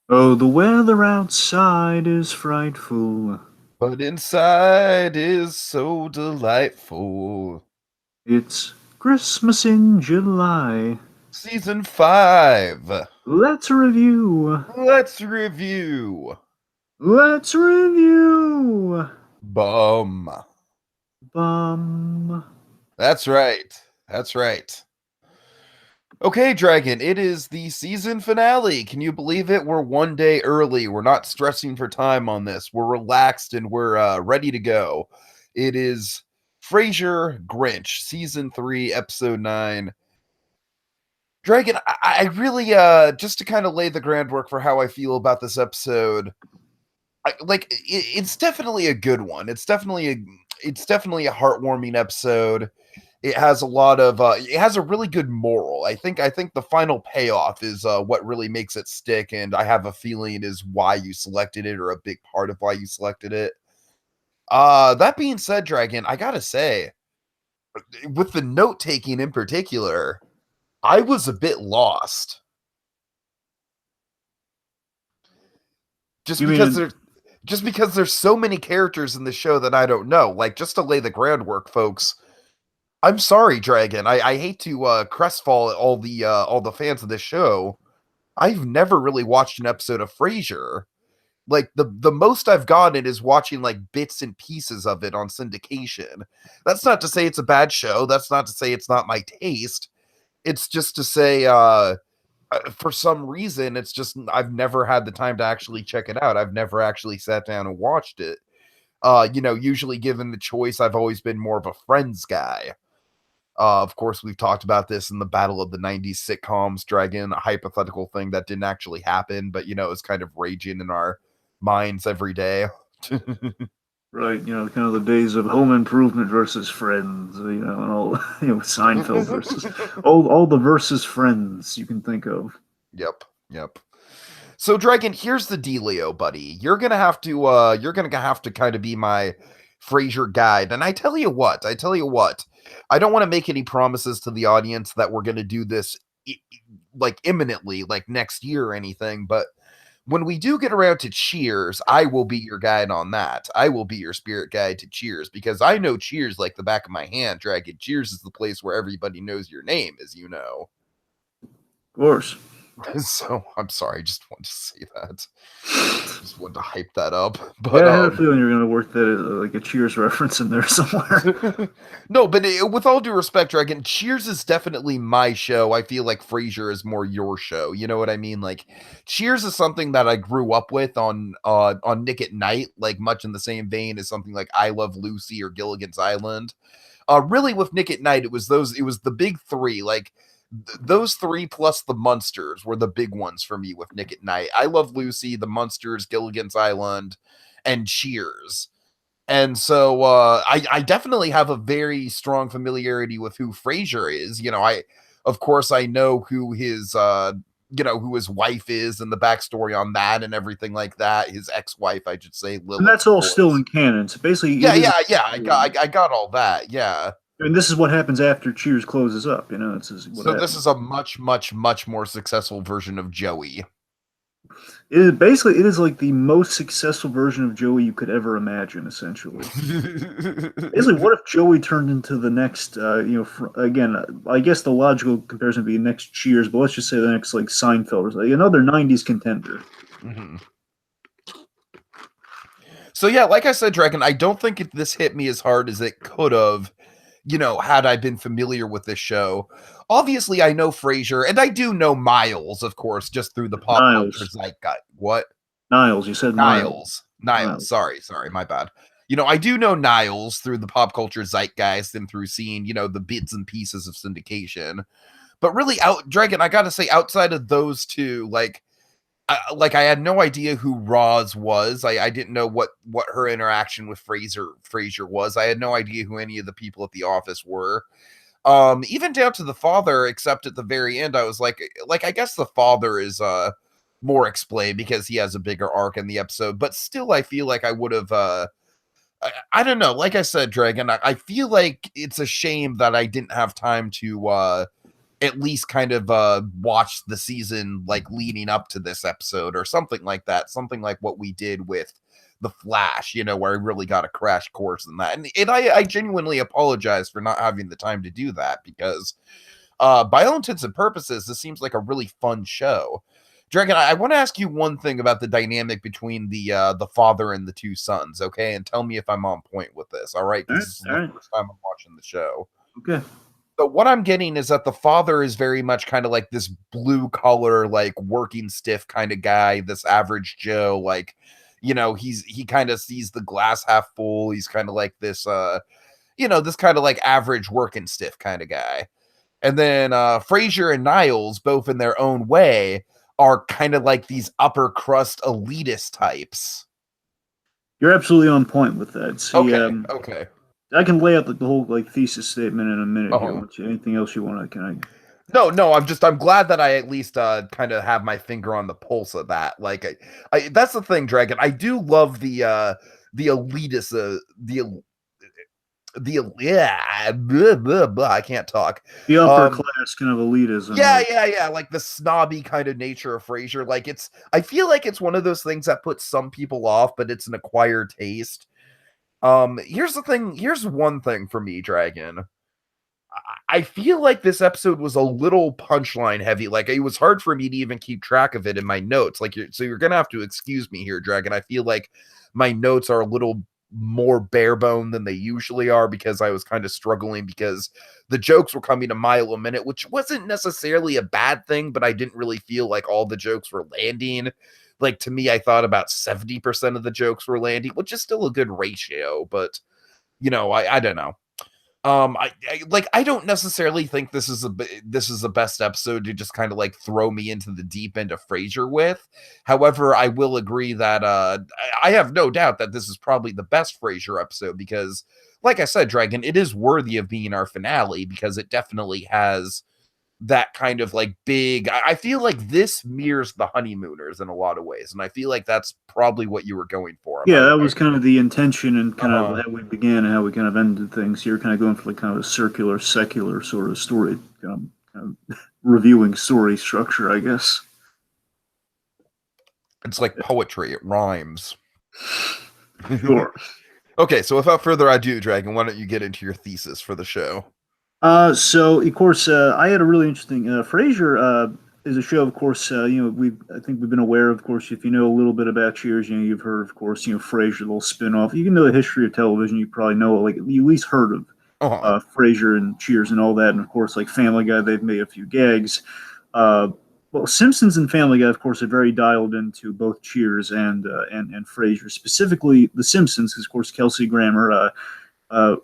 Oh, the weather outside is frightful. But inside is so delightful. It's Christmas in July. Season 5. Let's review. Let's review. Let's review. Bum. Bum. That's right. That's right. Okay, Dragon, it is the season finale. Can you believe it? We're one day early. We're not stressing for time on this. We're relaxed and we're ready to go. It is Fraiser Grinch, season 3, episode 9. Dragon, I really, just to kind of lay the groundwork for how I feel about this episode, it's definitely a good one. It's definitely a heartwarming episode. It has a lot of it has a really good moral. I think the final payoff is what really makes it stick, and I have a feeling is why you selected it, or a big part of why you selected it. That being said, Dragon, I gotta say, with the note taking in particular, I was a bit lost. Just You because mean there's just because there's so many characters in the show that I don't know. Like, just to lay the groundwork, folks, I'm sorry, Dragon. I hate to crestfall all the fans of this show. I've never really watched an episode of Frasier. Like, the most I've gotten is watching like bits and pieces of it on syndication. That's not to say it's a bad show. That's not to say it's not my taste. It's just to say for some reason it's just I've never had the time to actually check it out. I've never actually sat down and watched it. Usually given the choice, I've always been more of a Friends guy. Of course, we've talked about this in the Battle of the 90s sitcoms, Dragon, a hypothetical thing that didn't actually happen, but, it's kind of raging in our minds every day. right? Kind of the days of Home Improvement versus Friends. And all Seinfeld versus all the versus Friends you can think of. Yep, yep. So, Dragon, here's the dealio, buddy. You're gonna have to kind of be my Frasier guide. And I tell you what, I don't want to make any promises to the audience that we're gonna do this like imminently, like next year or anything, but when we do get around to Cheers, I will be your guide on that. I will be your spirit guide to Cheers because I know Cheers like the back of my hand, Dragon. Cheers is the place where everybody knows your name, as you know. Of course. So I'm sorry, just wanted to say that. Just wanted to hype that up. But Yeah, I had a feeling you were gonna work that like a Cheers reference in there somewhere. no, but with all due respect, Dragon, Cheers is definitely my show. I feel like Frasier is more your show. You know what I mean? Like, Cheers is something that I grew up with on Nick at Night, like much in the same vein as something like I Love Lucy or Gilligan's Island. Really, with Nick at Night, it was the big three, like those three plus the Munsters were the big ones for me with Nick at Night. I Love Lucy, the Munsters, Gilligan's Island, and Cheers. And so I definitely have a very strong familiarity with who Frasier is. Of course I know who his wife is and the backstory on that and everything like that. His ex-wife, I should say, And Lilith, that's of all still course. in canon. So basically, Yeah, it is. yeah, yeah. I got all that. Yeah. I mean, this is what happens after Cheers closes up. This is what So this is happens. a much, much, much more successful version of Joey. It is like the most successful version of Joey you could ever imagine. Essentially, basically, what if Joey turned into the next? Again, I guess the logical comparison would be next Cheers, but let's just say the next like Seinfeld, or like another '90s contender. Mhm. So yeah, like I said, Dragon, I don't think this hit me as hard as it could have, had I been familiar with this show. Obviously, I know Frasier, and I do know Miles, of course, just through the pop culture Niles, zeitgeist. What? Niles, you said Miles, Niles. Niles. Sorry, my bad. I do know Niles through the pop culture zeitgeist and through seeing, the bits and pieces of syndication. But really, Dragon, I gotta say, outside of those two, I had no idea who Roz was. I didn't know what her interaction with Frasier was. I had no idea who any of the people at the office were. Even down to the father, except at the very end, I was like I guess the father is more explained because he has a bigger arc in the episode. But still, I feel like I would have. I don't know. Like I said, Dragon, I feel like it's a shame that I didn't have time to at least kind of watch the season like leading up to this episode or something like that. Something like what we did with the Flash, where I really got a crash course in that. And I genuinely apologize for not having the time to do that, because by all intents and purposes, this seems like a really fun show. Dragon, I want to ask you one thing about the dynamic between the father and the two sons, okay? And tell me if I'm on point with this, all right? All Because right, this is all the right, first time I'm watching the show. okay. So what I'm getting is that the father is very much kind of like this blue collar, like working stiff kind of guy, this average Joe, like, he kind of sees the glass half full. He's kind of like this, this kind of like average working stiff kind of guy. And then Fraiser and Niles, both in their own way, are kind of like these upper crust elitist types. You're absolutely on point with that. See, Okay. I can lay out the whole like thesis statement in a minute here. Uh-huh. Anything else you want to kind of? No, I'm glad that I at least kind of have my finger on the pulse of that. Like that's the thing, Dragon. I do love the elitist yeah, blah, blah, blah, I can't talk. The upper class kind of elitism. Yeah, like the snobby kind of nature of Frasier. Like I feel like it's one of those things that puts some people off, but it's an acquired taste. Here's the thing. Here's one thing for me, Dragon. I feel like this episode was a little punchline heavy. Like it was hard for me to even keep track of it in my notes. Like you're gonna have to excuse me here, Dragon. I feel like my notes are a little more bare bone than they usually are, because I was kind of struggling, because the jokes were coming a mile a minute, which wasn't necessarily a bad thing, but I didn't really feel like all the jokes were landing. Like to me, I thought about 70% of the jokes were landing, which is still a good ratio, but I don't know. I don't necessarily think this is the best episode to just kind of like throw me into the deep end of Frasier with. However, I will agree that I have no doubt that this is probably the best Frasier episode, because, like I said, Dragon, it is worthy of being our finale, because it definitely has that kind of like big. I feel like this mirrors the Honeymooners in a lot of ways, and I feel like that's probably what you were going for. Am I Yeah, that right? was kind of the intention and kind of Uh-huh. how we began and how we kind of ended things. You're kind of going for like kind of a circular, secular sort of story, kind of reviewing story structure, I guess. It's like poetry; it rhymes. Sure. Okay, so without further ado, Dragon, why don't you get into your thesis for the show? So of course, I had a really interesting. Frasier is a show, of course. I think we've been aware, of course, if you know a little bit about Cheers, you've heard, of course, Frasier, the little spinoff. You can know the history of television. You probably know, like, you at least heard of Uh-huh. Frasier and Cheers and all that, and of course, like Family Guy, they've made a few gags. Uh, well, Simpsons and Family Guy, of course, are very dialed into both Cheers and Frasier. Specifically, The Simpsons, because of course Kelsey Grammer. Uh,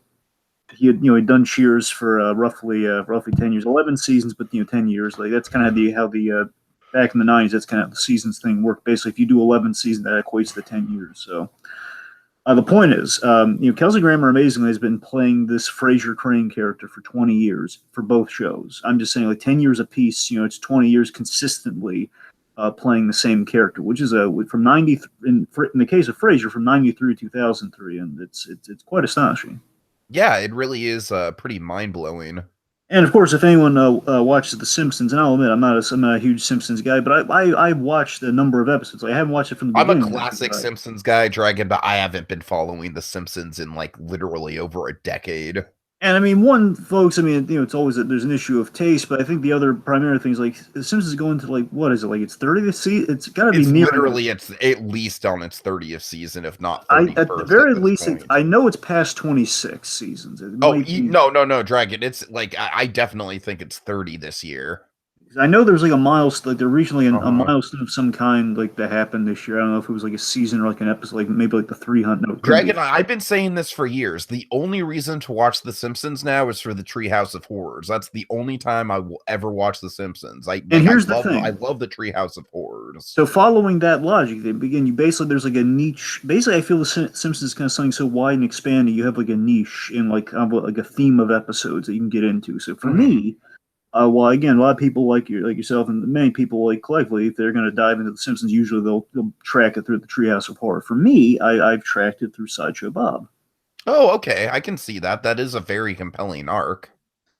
he had he'd done Cheers for roughly 10 years, 11 seasons, but 10 years. Like that's kind of how the back in the '90s, that's kind of the seasons thing worked. Basically, if you do 11 seasons, that equates to 10 years. So the point is, Kelsey Grammer amazingly has been playing this Frasier Crane character for 20 years for both shows. I'm just saying, like 10 years apiece. It's 20 years consistently playing the same character, which is from 90 in the case of Frasier from '93 to 2003, and it's quite astonishing. Yeah, it really is pretty mind blowing. And of course, if anyone watches The Simpsons, and I'll admit I'm not a huge Simpsons guy, but I watched a number of episodes. Like, I haven't watched it from the I'm a beginning. classic Simpsons guy, Dragon, but I haven't been following The Simpsons in like literally over a decade. And I mean, one, folks, I mean, it's always there's an issue of taste, but I think the other primary thing is like The Simpsons going to like what is it like? It's 30th season. It's got to be It's near. literally it's at least on its 30th season, if not I at the 31st very at this least, point. I know it's past 26 seasons. It Oh, might be. no, Dragon. It's like I definitely think it's 30 this year. I know there's like a milestone, like there recently a Uh-huh. milestone of some kind like that happened this year. I don't know if it was like a season or like an episode, like maybe like the 300. No, it couldn't be. Dragon, I've been saying this for years. The only reason to watch The Simpsons now is for the Treehouse of Horrors. That's the only time I will ever watch The Simpsons. And here's the I thing. love the Treehouse of Horrors. So following that logic, they begin. You basically there's like a niche. Basically, I feel the Simpsons is kind of something so wide and expanding. You have like a niche in like a theme of episodes that you can get into. So for me, well, again, a lot of people like yourself, and many people like collectively, if they're going to dive into the Simpsons, usually they'll track it through the Treehouse of Horror. For me, I've tracked it through Sideshow Bob. Oh, okay. I can see that. That is a very compelling arc.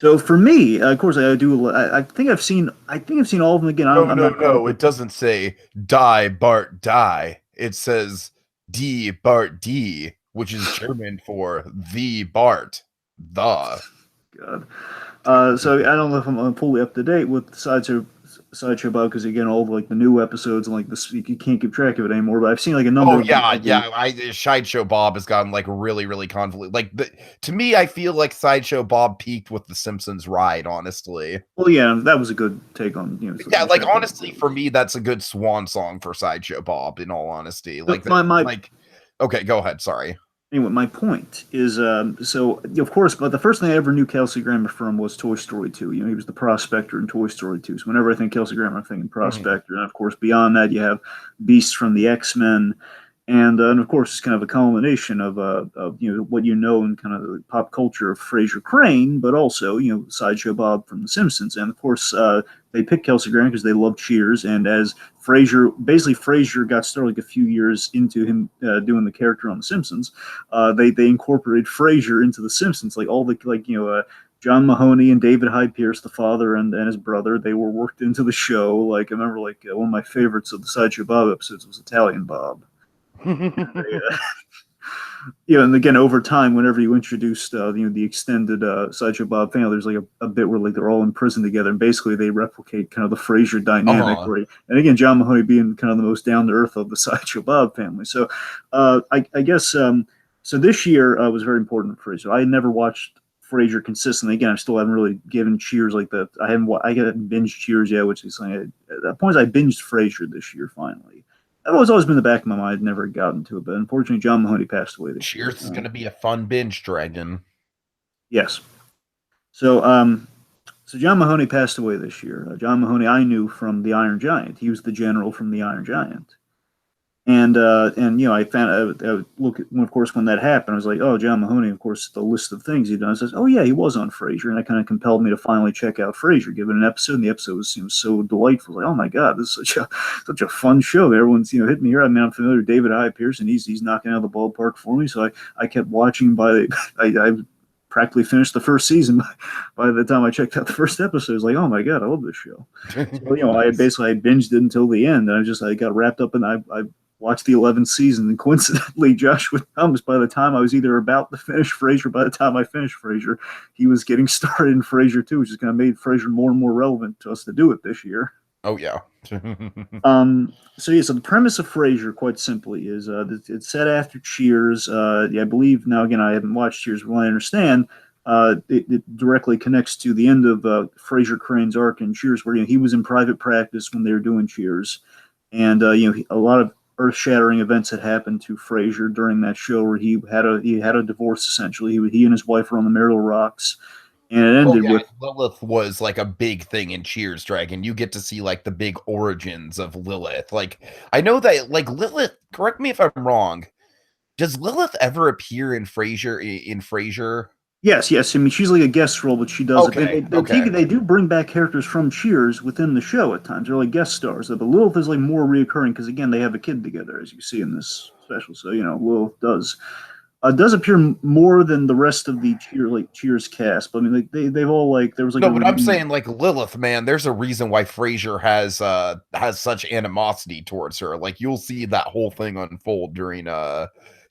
So for me, of course, I do. I think I've seen. I think I've seen all of them again. No, I'm no, not caught up no. with. It doesn't say die, Bart, die. It says die, Bart, die, which is German for the Bart. The. God. So I don't know if I'm fully up to date with Sideshow Bob because again, all of, like the new episodes and like this, you can't keep track of it anymore. But I've seen like a number Oh of the, yeah, yeah. Sideshow Bob has gotten like really, really convoluted. To me, I feel like Sideshow Bob peaked with the Simpsons ride. Honestly, well, yeah, that was a good take on yeah. the Like show. honestly, for me, that's a good swan song for Sideshow Bob. In all honesty, So like that. my Like, okay, go ahead. Sorry. anyway, my point is, so of course, but the first thing I ever knew Kelsey Grammer from was Toy Story 2. He was the prospector in Toy Story 2. So whenever I think Kelsey Grammer, I'm thinking Mhm. prospector. And of course, beyond that, you have Beast from the X-Men, and of course, it's kind of a culmination of what you know in kind of the pop culture of Frasier Crane, but also Sideshow Bob from The Simpsons, and of course they picked Kelsey Grammer because they love Cheers, and as Frasier got started like a few years into him doing the character on The Simpsons, they incorporated Frasier into The Simpsons, like all the John Mahoney and David Hyde Pierce, the father and his brother, they were worked into the show. Like I remember, like one of my favorites of the Sideshow Bob episodes was Italian Bob. And again, over time, whenever you introduced the extended Sideshow Bob family, there's like a bit where like they're all in prison together, and basically they replicate kind of the Frasier dynamic. Uh-huh. Where and again, John Mahoney being kind of the most down to earth of the Sideshow Bob family. So I guess so. This year was very important for Frasier. I had never watched Frasier consistently. Again, I still haven't really given Cheers like that. I haven't binged Cheers yet, which is like, at that point I binged Frasier this year finally. That was always been in the back of my mind. I'd never gotten to it, but unfortunately, John Mahoney passed away this year. Cheers is gonna be a fun binge, Dragon. Yes. So, so John Mahoney passed away this year. John Mahoney, I knew from the Iron Giant. He was the general from the Iron Giant. And I found I would look at, of course, when that happened, I was like, oh, John Mahoney, of course, the list of things he'd done. Says, oh yeah, he was on Frasier, and that kind of compelled me to finally check out Frasier, give it an episode. And the episode was so delightful. Like, oh my god, this is such a fun show. Everyone's hitting me here. I mean, I'm familiar with David Hyde Pierce, and he's knocking out of the ballpark for me. So I kept watching. I practically finished the first season by the time I checked out the first episode. I was like, oh my god, I love this show. So Nice. I binged it until the end, and I got wrapped up, and I watched the 11th season. And coincidentally, Joshua Thomas, by the time I was either about to finish Frasier, by the time I finished Frasier, he was getting started in Frasier too, which is kind of made Frasier more and more relevant to us to do it this year. Oh yeah. So yeah, so the premise of Frasier, quite simply, is it's set after Cheers. Yeah, I believe now again I haven't watched Cheers, but what I understand, it directly connects to the end of Frasier Crane's arc in Cheers, where he was in private practice when they were doing Cheers, and a lot of earth-shattering events had happened to Frasier during that show, where he had a divorce essentially. He and his wife were on the marital rocks, and it Oh ended yeah, with Lilith was like a big thing in Cheers, Dragon. You get to see like the big origins of Lilith. Like I know that like Lilith, correct me if I'm wrong. Does Lilith ever appear in Frasier? yes, yes. I mean, she's like a guest role, but she does it. Okay, okay. They do bring back characters from Cheers within the show at times. They're like guest stars. But Lilith is like more reoccurring because again, they have a kid together, as you see in this special. So Lilith does appear more than the rest of the Cheers cast. But I mean, like they've all like there was like No, a but I'm reunion. saying like Lilith, man, there's a reason why Frasier has such animosity towards her. Like you'll see that whole thing unfold during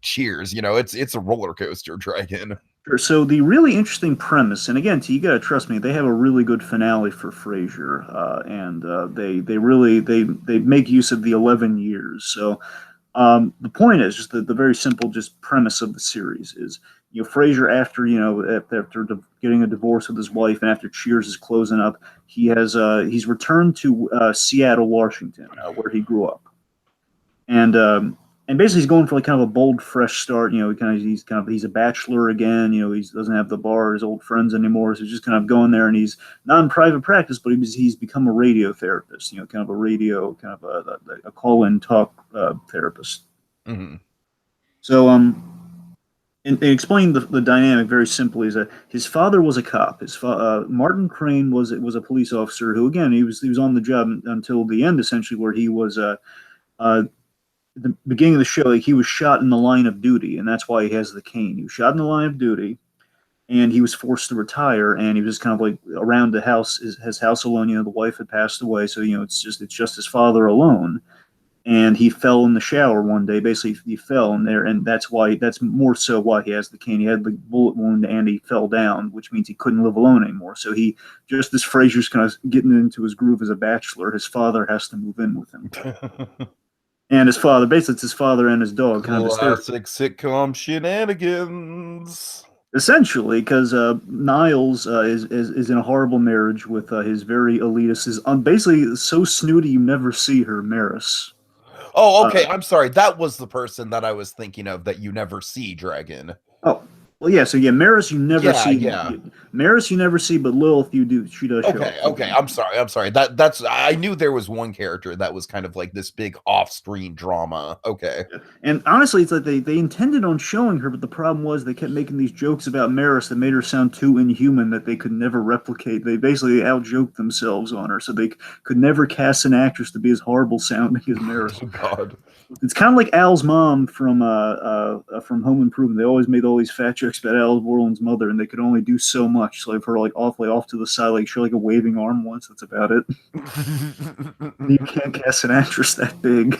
Cheers. It's a roller coaster, Dragon. Sure. So the really interesting premise, and again, you gotta trust me, they have a really good finale for Frasier, and they really they make use of the 11 years. So the point is just the very simple just premise of the series is Frasier after getting a divorce with his wife and after Cheers is closing up, he's returned to Seattle, Washington, where he grew up, and basically he's going for like kind of a bold, fresh start. He's a bachelor again. He doesn't have the bar, his old friends anymore. So he's just kind of going there, and he's not in private practice, but he's become a radio therapist. Kind of a radio, kind of a call-in talk therapist. Mhm. So and explain the dynamic very simply is that his father was a cop. Martin Crane was a police officer who again he was on the job until the end essentially where he was uh, the beginning of the show, like he was shot in the line of duty, and that's why he has the cane. He was shot in the line of duty, and he was forced to retire, and he was just kind of like around the house, his house alone. The wife had passed away, so it's just his father alone. And he fell in the shower one day. Basically, he fell in there, and that's more so why he has the cane. He had the bullet wound, and he fell down, which means he couldn't live alone anymore. So just as Fraiser's kind of getting into his groove as a bachelor, his father has to move in with him. And his father, basically, it's his father and his dog, kind of Classic sitcom shenanigans. essentially, because Niles is in a horrible marriage with his very elitist, is basically so snooty you never see her, Maris. Oh, okay. I'm sorry. That was the person that I was thinking of that you never see, Dragon. Oh, well, yeah. So yeah, Maris you never Yeah, see. yeah. Maris you never see, but Lilith you do. She does show up. Okay. I'm sorry. That's I knew there was one character that was kind of like this big off-screen drama. Okay. And honestly, it's like they intended on showing her, but the problem was they kept making these jokes about Maris that made her sound too inhuman that they could never replicate. They basically out joked themselves on her, so they could never cast an actress to be as horrible sounding as Maris. Oh God. It's kind of like Al's mom from Home Improvement. They always made all these fat jokes about Al Borland's mother, and they could only do so much. So I've heard like awfully off to the side, like show like a waving arm once. That's about it. You can't cast an actress that big.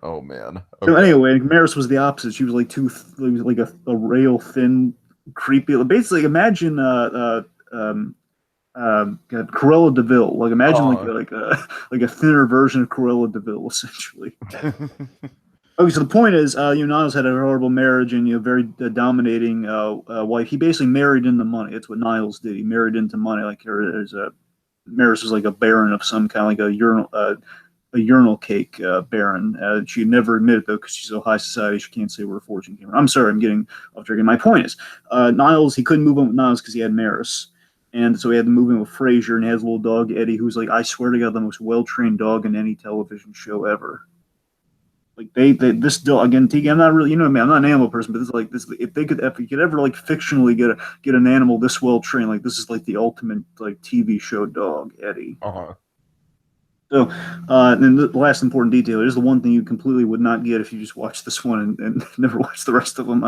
Oh man. So Okay. anyway, Maris was the opposite. She was like like a rail thin, creepy. Basically, imagine Cruella Deville. Like imagine like a thinner version of Cruella Deville, essentially. Okay, so the point is, Niles had a horrible marriage and very dominating wife. He basically married into money. That's what Niles did. He married into money. Like there's a Maris was like a baron of some kind, like a urinal cake baron. She never admitted though because she's so high society she can't say where her fortune came from. I'm sorry, I'm getting off track. My point is, Niles he couldn't move on with Niles because he had Maris. And so he had to move in with Fraiser, and he has a little dog Eddie, who's like, I swear to God, the most well trained dog in any television show ever. Like this dog again, Tiki. I'm not really, me. I'm not an animal person, but this is like this. If you could ever like fictionally get an animal this well trained, like this is like the ultimate like TV show dog, Eddie. Uh-huh. So, and the last important detail is the one thing you completely would not get if you just watch this one and never watch the rest of them.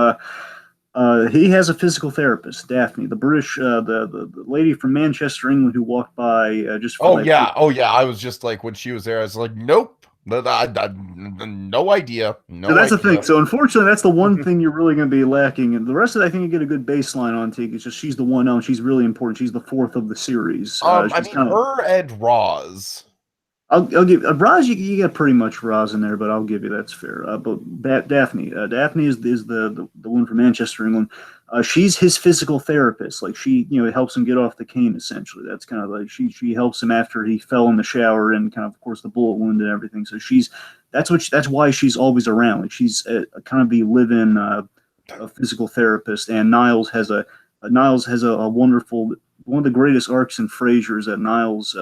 He has a physical therapist, Daphne, the British, the lady from Manchester, England, who walked by just for Oh yeah. Oh yeah. I was just like when she was there, I was like, nope. No idea. So that's the thing. So unfortunately, that's the one thing you're really going to be lacking, and the rest of it, I think you get a good baseline on. Take it's just she's the one on. She's really important. She's the fourth of the series. I mean, her and Roz. I'll give Roz. You get pretty much Roz in there, but I'll give you that's fair. But Daphne, Daphne is the one from Manchester, England. She's his physical therapist. Like she, helps him get off the cane. Essentially, that's kind of like she helps him after he fell in the shower and kind of course, the bullet wound and everything. So that's why she's always around. Like she's a kind of the live-in a physical therapist. And Niles has a wonderful one of the greatest arcs in Frasier is that Niles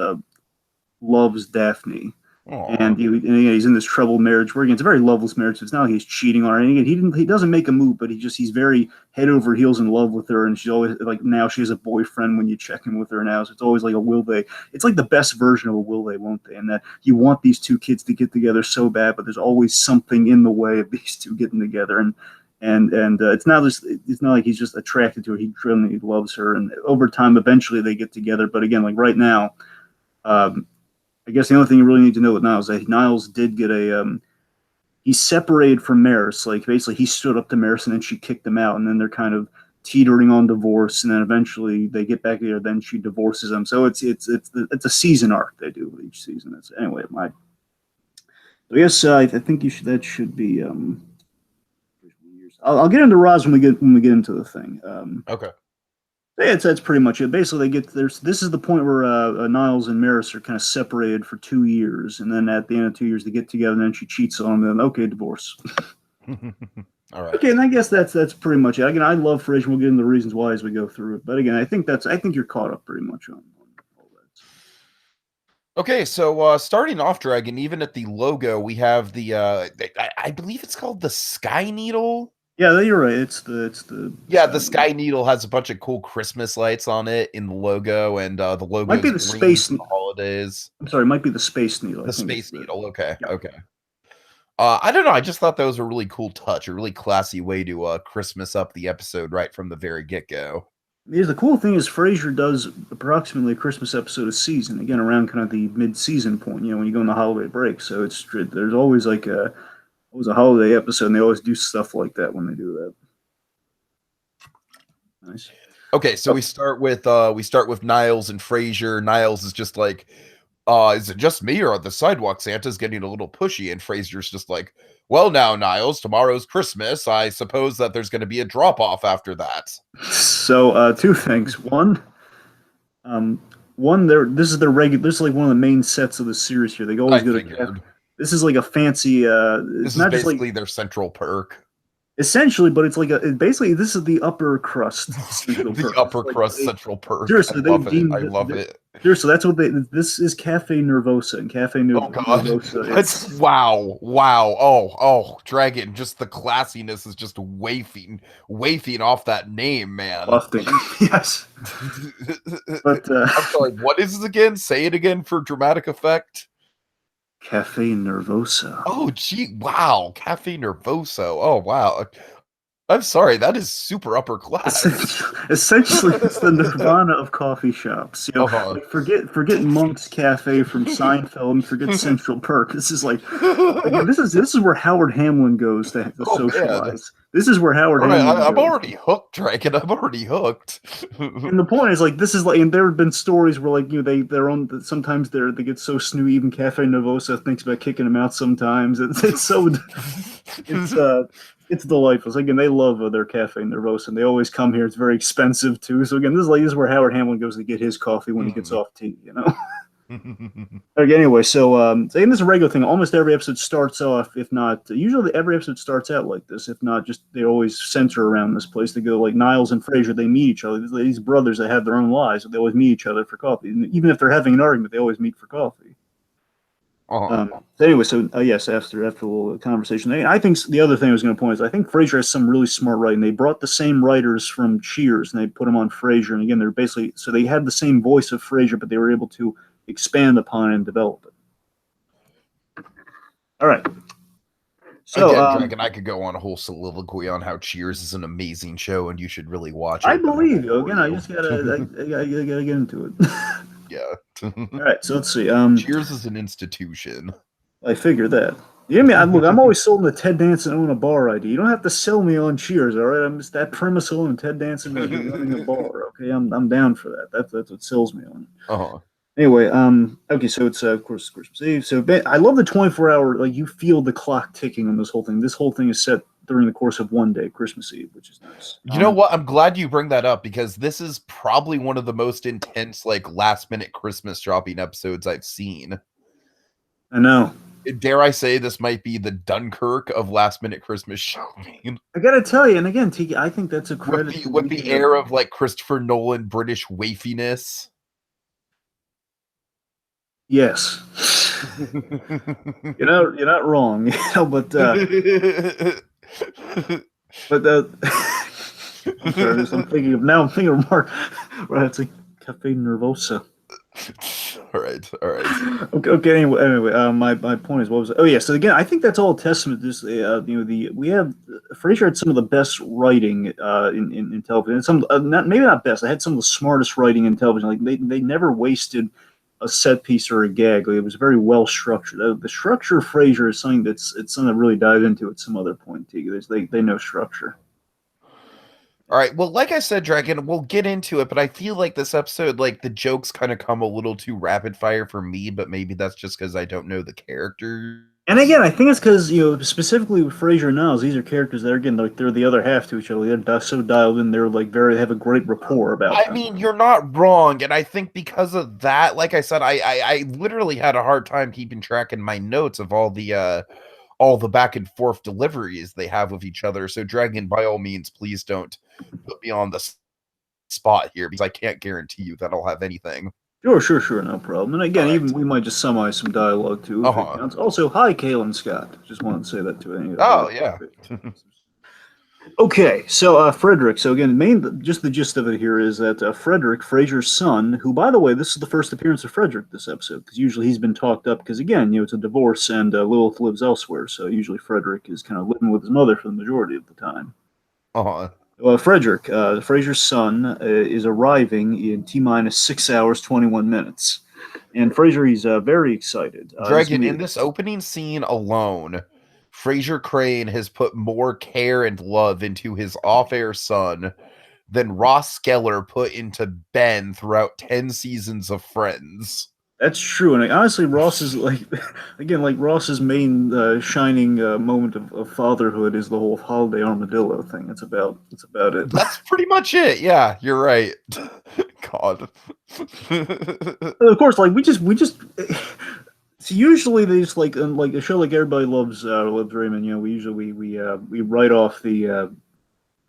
loves Daphne. Aww. And he's in this troubled marriage where again it's a very loveless marriage. So it's not like he's cheating on her. And again, he doesn't make a move, but he's very head over heels in love with her. And she's always like now she has a boyfriend when you check in with her now. So it's always like a will they. It's like the best version of a will they won't they. And that you want these two kids to get together so bad, but there's always something in the way of these two getting together. And it's not like he's just attracted to her. He truly loves her. And over time, eventually they get together. But again, like right now. I guess the only thing you really need to know with Niles is that Niles did get he separated from Maris. Like basically he stood up to Maris and then she kicked him out and then they're kind of teetering on divorce and then eventually they get back together. Then she divorces him. So it's a season arc they do with each season. Anyway, I guess I think that should be I'll get into Roz when we get into the thing. Okay. That's pretty much it. Basically, this is the point where Niles and Maris are kind of separated for 2 years, and then at the end of 2 years they get together, and then she cheats on him, and then okay, divorce. All right. Okay, and I guess that's pretty much it. Again, I love Frasier. We'll get into the reasons why as we go through it, but again, I think you're caught up pretty much on all that. Okay, so starting off, Dragon, even at the logo, we have the I believe it's called the Sky Needle. Yeah, you're right. It's the the Sky Needle has a bunch of cool Christmas lights on it in the logo, and the logo might be the space holidays. I'm sorry, it might be the Space Needle. The Space Needle. Okay, yeah. Okay. I don't know. I just thought that was a really cool touch, a really classy way to Christmas up the episode right from the very get-go. the cool thing is Frasier does approximately a Christmas episode a season. Again, around kind of the mid-season point, when you go on the holiday break. So there's always like a holiday episode, and they always do stuff like that when they do that. Nice. Okay, so Oh, we start with Niles and Frasier. Niles is just like, is it just me or are the sidewalk Santas getting a little pushy? And Frasier's just like, well, now, Niles, tomorrow's Christmas. I suppose that there's going to be a drop off after that. so two things. Um, one, there. This is the regular. This is like one of the main sets of the series here. They I always go to figured. This is like a fancy. It's This is not just like basically their central perk. essentially, but it's like basically this is the upper crust central The perk. upper crust central perk. I Seriously, they love it. I deemed love it. seriously that's what they. This is Cafe Nervosa, and Oh god. Nervosa. That's wow. Wow. Oh, Dragon, just the classiness is just wafting off that name, man. Wafting. Yes, but I'm sorry, what is it again? Say it again for dramatic effect. Cafe Nervosa. Oh gee, wow. Cafe Nervoso. Oh wow. I'm sorry, that is super upper class. Essentially, it's the Nirvana of coffee shops. Uh-huh. Like forget Monk's Cafe from Seinfeld and forget Central Perk. This is like again, this is where Howard Hamlin goes to Oh man. socialize. This is where Howard All right, Hamlin I'm goes. already hooked, Dragon. I'm already hooked. And the point is like this is like, and there have been stories where like they're on sometimes they get so snooty. Even Cafe Nervosa thinks about kicking them out sometimes. It's so it's it's delightful. So again, they love their Cafe Nervosa, and they always come here. It's very expensive too. So again, this is where Howard Hamlin goes to get his coffee when he gets off tea. Okay, anyway, so in this regular thing, almost every episode starts off, if not usually every episode starts out like this. If not, just they always center around this place. They go like Niles and Frasier, they meet each other. These brothers that have their own lives, but they always meet each other for coffee. And even if they're having an argument, they always meet for coffee. Uh-huh. So anyway, so yes, after a little conversation, I think the other thing I was going to point is I think Frasier has some really smart writing. They brought the same writers from Cheers and they put them on Frasier, and again, they're basically so they had the same voice of Frasier, but they were able to expand upon it and develop it. All right. So Again, Dragon, I could go on a whole soliloquy on how Cheers is an amazing show and you should really watch it. I believe you. Again, I just gotta get into it. Yeah. All right. So let's see. Cheers is an institution. I figured that. Yeah, look, I'm always sold on the Ted Danson own a bar idea. You don't have to sell me on Cheers, all right? I'm just that premise alone. Ted Danson running a bar. Okay, I'm down for that. That's what sells me on it. Uh-huh. Anyway, okay, so it's of course Christmas Eve. So I love the 24-hour. Like you feel the clock ticking on this whole thing. This whole thing is set during the course of one day, Christmas Eve, which is nice. You know what? I'm glad you bring that up because this is probably one of the most intense, like last minute Christmas dropping episodes I've seen. I know. Dare I say this might be the Dunkirk of last minute Christmas shopping? I gotta tell you, and again, Tiki, I think that's a credit With the air of like Christopher Nolan British wafiness. Yes. You're not wrong, but I'm sorry, I'm thinking of Mark. Right, it's like Cafe Nervosa. All right. Okay. Anyway, my point is, what was it? Oh yeah. So again, I think that's all a testament to this. We have Frasier had some of the best writing in television. Some maybe not best. I had some of the smartest writing in television. Like they never wasted a set piece or a gag. Like, it was very well structured. The structure of Frasier is something it's something to really dive into at some other point. They know structure. All right. Well, like I said, Dragon, we'll get into it, but I feel like this episode, like the jokes kind of come a little too rapid fire for me, but maybe that's just because I don't know the characters. And again, I think it's because specifically with Frasier and Niles, these are characters that are again like they're the other half to each other. They're so dialed in. They're like they have a great rapport about I them. mean, you're not wrong, and I think because of that, like I said, I literally had a hard time keeping track in my notes of all the back and forth deliveries they have with each other. So, Dragon, by all means, please don't put me on the spot here because I can't guarantee you that I'll have anything. Sure, no problem. And again, even we might just summarize some dialogue too. If it counts. Also, hi, Kalen Scott. Just wanted to say that to any of Oh yeah. Okay, so Frederick. So again, just the gist of it here is that Frederick, Frasier's son, who, by the way, this is the first appearance of Frederick this episode, because usually he's been talked up, because again, it's a divorce and Lilith lives elsewhere, so usually Frederick is kind of living with his mother for the majority of the time. Uh-huh. Frederick, Fraiser's son, is arriving in T minus 6 hours 21 minutes, and Fraiser he's very excited. This is Dragon, gonna in be this opening scene alone, Fraser Crane has put more care and love into his off-air son than Ross Geller put into Ben throughout 10 seasons of Friends. That's true, and honestly, Ross is like, again, like Ross's main shining moment of fatherhood is the whole holiday armadillo thing. It's about it. That's pretty much it. Yeah, you're right. God. Of course, like we just. So usually they just like a show like everybody loves Raymond. You know, we usually we write off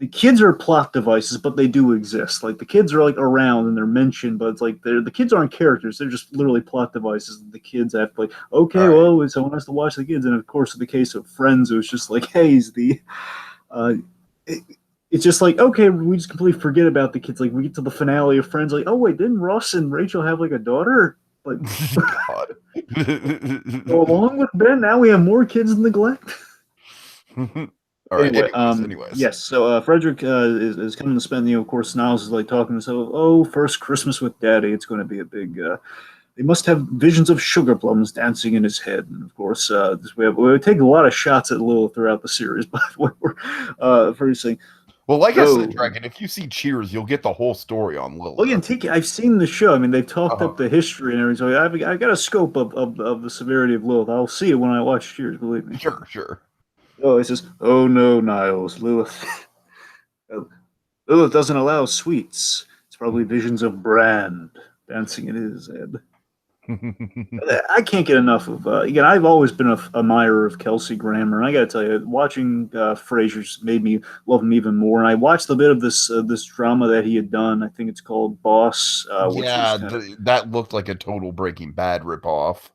the kids are plot devices, but they do exist. Like the kids are like around and they're mentioned, but it's like the kids aren't characters; they're just literally plot devices. The kids have to like, All okay, right. well, someone has to watch the kids, and of course, in the case of Friends, it was just like, hey, he's the. Uh, it, it's just like okay, we just completely forget about the kids. Like we get to the finale of Friends, like, oh wait, didn't Ross and Rachel have like a daughter? Like God. go along with Ben. Now we have more kids neglect. All right. Anyway, Anyways. yes. So Frederick is coming to spend. Of course, Niles is like talking to himself. Oh, first Christmas with Daddy. It's going to be a big. They must have visions of sugar plums dancing in his head. And of course, we take a lot of shots at Lil throughout the series. By the way, we're first saying, Well, like I said, "Oh, Dragon, if you see Cheers, you'll get the whole story on well, again, Lilith. Tiki. I've seen the show. I mean, they've talked Uh-huh. up the history and everything. So I've got a scope of the severity of Lilith. I'll see it when I watch Cheers. Believe me. Sure, sure. Oh, it says, "Oh no, Niles, Lilith." Lilith doesn't allow sweets. It's probably visions of Brand dancing in his head. I can't get enough of. Again, I've always been a admirer of Kelsey Grammer, and I got to tell you, watching Frasier's made me love him even more. And I watched a bit of this drama that he had done. I think it's called Boss, which is Yeah, kind of. that looked like a total Breaking Bad ripoff.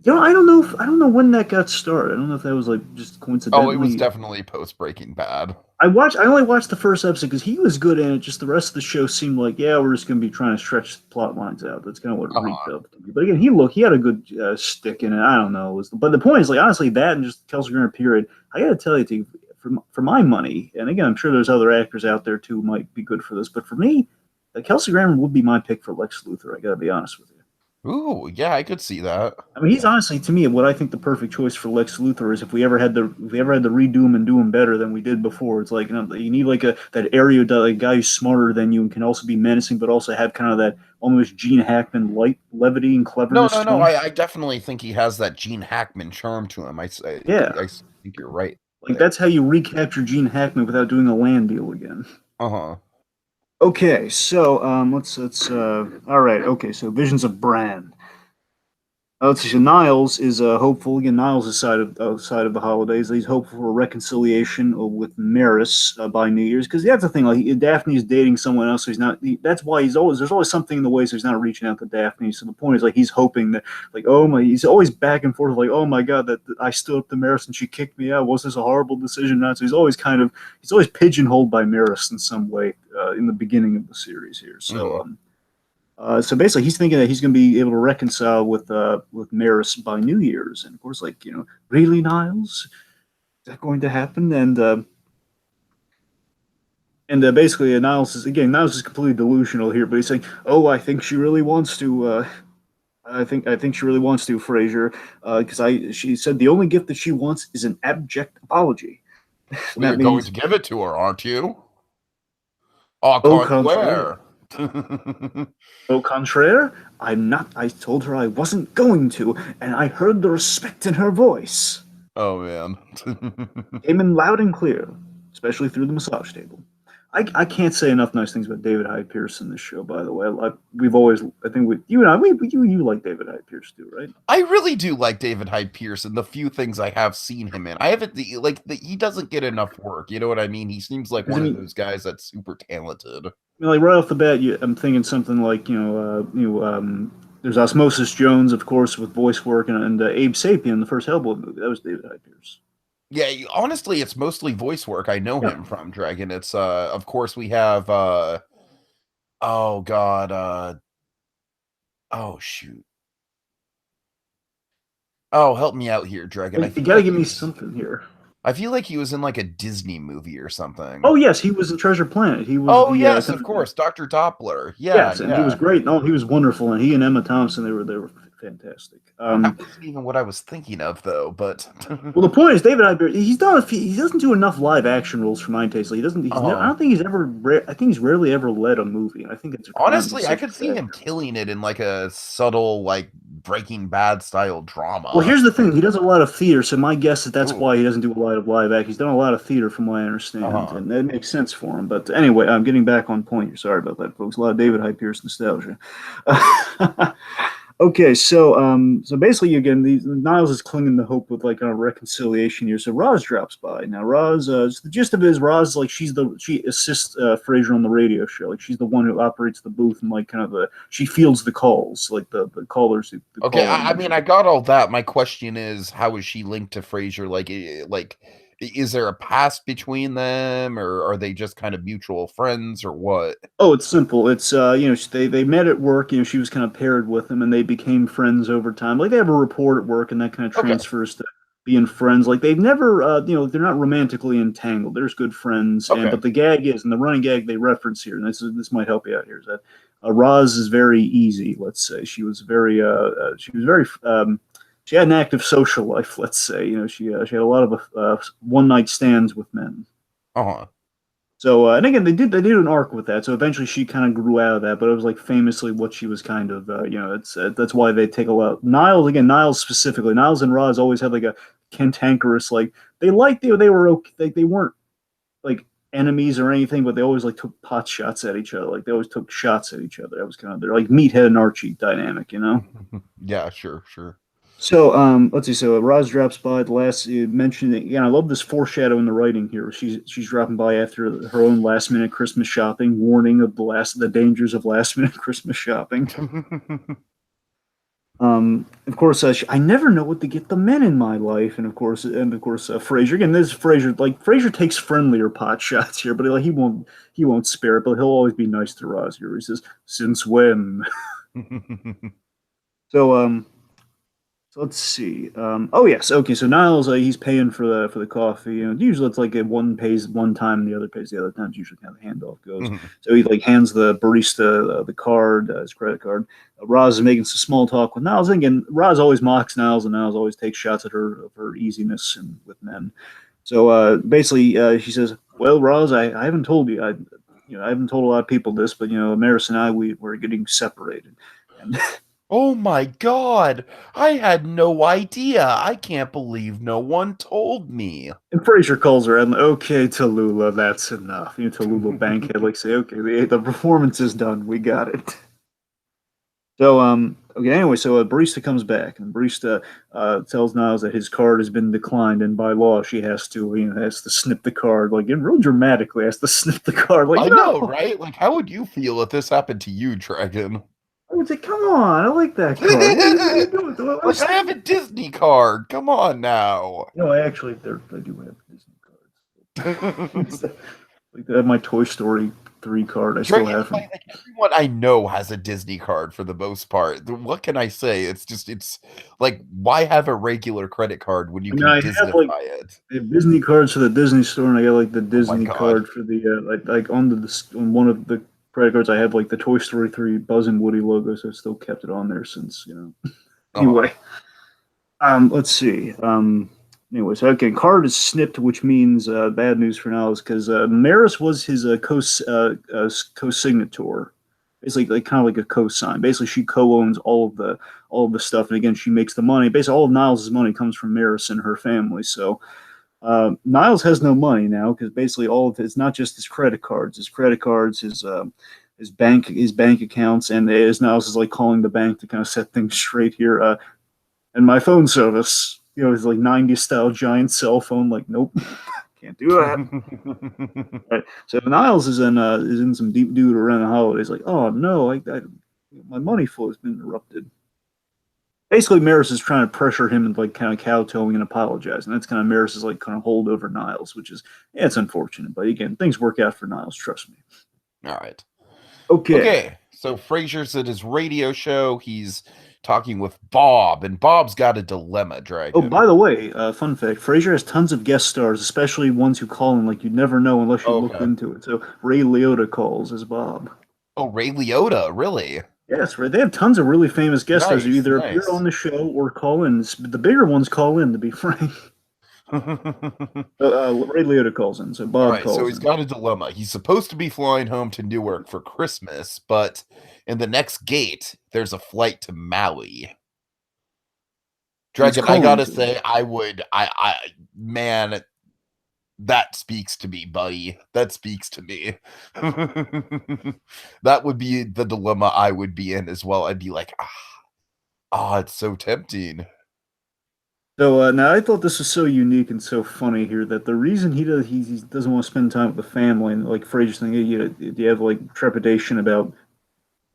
I don't know. I don't know when that got started. I don't know if that was like just Oh, it was coincidentally. definitely post Breaking Bad. I only watched the first episode because he was good in it. Just the rest of the show seemed like, yeah, we're just going to be trying to stretch the plot lines out. That's kind of what it reeked Uh-huh. of to me. But again, he had a good stick in it. I don't know. But the point is, like, honestly, that and just Kelsey Grammer period. I got to tell you, too, for my money, and again, I'm sure there's other actors out there too who might be good for this. But for me, Kelsey Grammer would be my pick for Lex Luthor. I got to be honest with you. Ooh, yeah, I could see that. I mean, he's honestly to me what I think the perfect choice for Lex Luthor is. If we ever had to redo him and do him better than we did before, it's like you need like a that area like, guy who's smarter than you and can also be menacing, but also have kind of that almost Gene Hackman light levity and No, cleverness no, to no. him. I definitely think he has that Gene Hackman charm to him. Yeah, I think you're right like there. that's how you recapture Gene Hackman without doing a land deal again. Uh-huh. Okay, so let's all right. Okay, so Visions of Bran. Let's see. So Niles is hopeful. Again, Niles is side of the holidays. He's hopeful for a reconciliation with Maris by New Year's because that's the thing. Like Daphne's dating someone else, so he's not. That's why there's always something in the way, so he's not reaching out to Daphne. So the point is like he's hoping that like oh my, he's always back and forth like oh my god that I stood up to Maris and she kicked me out. Was this a horrible decision? Not so he's always pigeonholed by Maris in some way in the beginning of the series here. Hmm. So basically, he's thinking that he's going to be able to reconcile with Maris by New Year's, and of course, like really, Niles, is that going to happen? And basically, Niles is completely delusional here, but he's saying, "Oh, I think she really wants to. I think she really wants to, Frasier, because I she said the only gift that she wants is an abject apology. And Well, that you're going means to give it to her, aren't you? Au au contraire." contraire. Au contraire, I'm not. I told her I wasn't going to, and I heard the respect in her voice. Oh man. Came in loud and clear, especially through the massage table. I can't say enough nice things about David Hyde Pierce in this show. By the way, we've always I think you and I you like David Hyde Pierce too, right? I really do like David Hyde Pierce and the few things I have seen him in. I haven't he doesn't get enough work. You know what I mean? He seems like Because I one of mean, those guys that's super talented. like right off the bat, I'm thinking something like there's Osmosis Jones, of course, with voice work, and Abe Sapien, the first Hellboy movie. That was David Hyde Pierce. Yeah, honestly, it's mostly voice work I know Yeah, him from, Dragon. It's of course we have oh god, oh shoot. Oh, help me out here, Dragon. I you feel got to like give he me was something here. I feel like he was in like a Disney movie or something. Oh yes, he was in Treasure Planet. He was Oh the yes, kind of of course, Dr. Doppler. Yeah, yes, and he was yeah. great. No, he was wonderful, and he and Emma Thompson they were fantastic. That wasn't even what I was thinking of though, but Well, the point is, David Hyber, he's done he doesn't do enough live action roles for my taste. Like, he doesn't. He's never. I uh, don't think he's ever. I think he's rarely ever led a movie. I think it's a crime. He's honestly, I such could a see bad him killing it in like a subtle, like Breaking Bad style Well, drama. here's the thing. He does a lot of theater, so my guess is that's Ooh. why he doesn't do a lot of live act. He's done a lot of theater, from what I understand, Uh-huh. and that makes sense for him. But anyway, I'm getting back on point here. Sorry about that, folks. A lot of David Hyde Pierce nostalgia. Okay, so basically, again, Niles is clinging to hope with like a reconciliation here. So Roz drops by. Now Roz, the gist of it is Roz, like she assists Fraiser on the radio show. Like she's the one who operates the booth and like kind of she fields the calls, like the callers who Okay, call in I mean, usually. I got all that. My question is, how is she linked to Frasier? Is there a past between them, or are they just kind of mutual friends, or what? Oh, it's simple. It's they met at work. She was kind of paired with him, and they became friends over time. Like they have a rapport at work, and that kind of Okay, transfers to being friends. Like they've never, they're not romantically entangled. There's good friends, and okay. but the gag is, and the running gag they reference here, and this might help you out here, is that Roz is very easy. Let's say she was very she had an active social life. Let's say she had a lot of one night stands with men. Uh-huh. So and again, they did an arc with that. So eventually, she kind of grew out of that. But it was like famously what she was kind of. It's that's why they take a lot. Niles specifically. Niles and Roz always had like a cantankerous like they were okay. They weren't like enemies or anything, but they always like took pot shots at each other. Like they always took shots at each other. That was kind of their like meathead and Archie dynamic. Yeah, sure, sure. So, let's see. So, Roz drops by. The last you mentioned it. Yeah, I love this foreshadow in the writing here. She's dropping by after her own last minute Christmas shopping, warning of the dangers of last minute Christmas shopping. Of course, I never know what to get the men in my life, and of course, Frasier. Again, this Frasier. Like Frasier takes friendlier pot shots here, but he won't spare it. But he'll always be nice to Roz here. He says, "Since when?" So, so let's see. Oh yes, okay. So Niles, he's paying for the coffee. Usually it's like one pays one time, and the other pays the other time. It's usually kind of the handoff goes. So he like hands the barista the card, his credit card. Roz is making some small talk with Niles. And again, Roz always mocks Niles, and Niles always takes shots at her of her easiness and with men. So basically, she says, "Well, Roz, I haven't told you. I haven't told a lot of people this, but Maris and I we're getting separated." And Oh my God! I had no idea. I can't believe no one told me. And Fraser calls her and okay, Tallulah, that's enough. Tallulah Bankhead like say, okay, the performance is done. We got it. So okay, anyway, so barista comes back and barista tells Niles that his card has been declined, and by law she has to snip the card, like in real dramatically has to snip the card, like I know, no. right? Like, how would you feel if this happened to you, Dragon? I would say, come on, I like that card. What are you doing? Like, I have a Disney card. Come on now. No, I do have Disney cards. Like I have my Toy Story 3 card. I still Dragon, have him. like everyone I know has a Disney card for the most part. What can I say? It's like, why have a regular credit card when you I mean, can I have like Disneyfy it? I have Disney cards for the Disney store, and I got like the Oh my Disney God. card for the like on one of the credit cards. I have like the Toy Story 3 Buzz and Woody logo, so I still kept it on there since. Uh-huh. Anyway, let's see. Anyway, so okay, card is snipped, which means bad news for now, is because Maris was his co-signator. It's like kind of like a co-sign. Basically, she co-owns all of the stuff, and again, she makes the money. Basically, all of Niles' money comes from Maris and her family. So Niles has no money now because basically all of it's not just his credit cards, his bank accounts, and as Niles is like calling the bank to kind of set things straight here. And my phone service, it's like 90s style giant cell phone. Like, nope, can't do that. Right. So Niles is in some deep doo around the holidays. Like, oh no, my money flow has been interrupted. Basically, Maris is trying to pressure him and like kind of kowtowing and apologizing. That's kind of Maris's like kind of hold over Niles, which is it's unfortunate, but again, things work out for Niles. Trust me. All right. Okay. Okay. So Frasier's at his radio show. He's talking with Bob, and Bob's got a dilemma, Oh, Dragon. by the way, fun fact: Frasier has tons of guest stars, especially ones who call in like you'd never know unless you looked Okay. into it. So Ray Liotta calls as Bob. Oh, Ray Liotta, really? Yes, right. They have tons of really famous guest stars who Nice, either appear on nice. the show or call in. The bigger ones call in, to be frank. Ray Liotta calls in, so All Bob right, so calls he's in. got a dilemma. He's supposed to be flying home to Newark for Christmas, but in the next gate, there's a flight to Maui. And it's Dragon, I calling gotta to him. say, man, that speaks to me, buddy. That speaks to me. That would be the dilemma I would be in as well. I'd be like, it's so tempting. So now I thought this was so unique and so funny here that the reason he doesn't want to spend time with the family and like Frasier's thing, you have like trepidation about.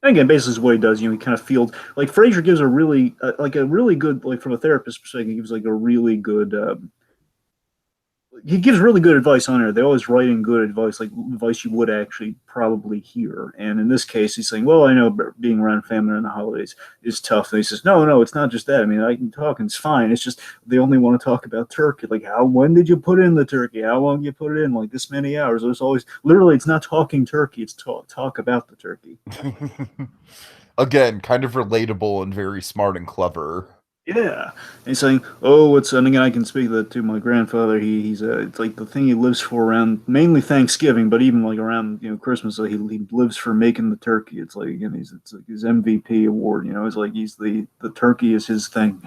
And again, basically, is what he does. He kind of feels like Frasier gives a really like a really good like from a therapist perspective, he gives like a really good he gives really good advice on there. They always write in good advice, like advice you would actually probably hear. And in this case, he's saying, "Well, I know being around family in the holidays is tough." And he says, "No, no, it's not just that. I mean, I can talk and it's fine. It's just they only want to talk about turkey. Like, when did you put in the turkey? How long did you put it in? Like this many hours?" It's always literally, it's not talking turkey. It's talk about the turkey. Again, kind of relatable and very smart and clever. Yeah, and he's saying, "Oh, it's," and again, I can speak that to my grandfather. He's it's like the thing he lives for around mainly Thanksgiving, but even like around Christmas, so he lives for making the turkey. It's like again, it's like his MVP award. It's like he's the turkey is his thing.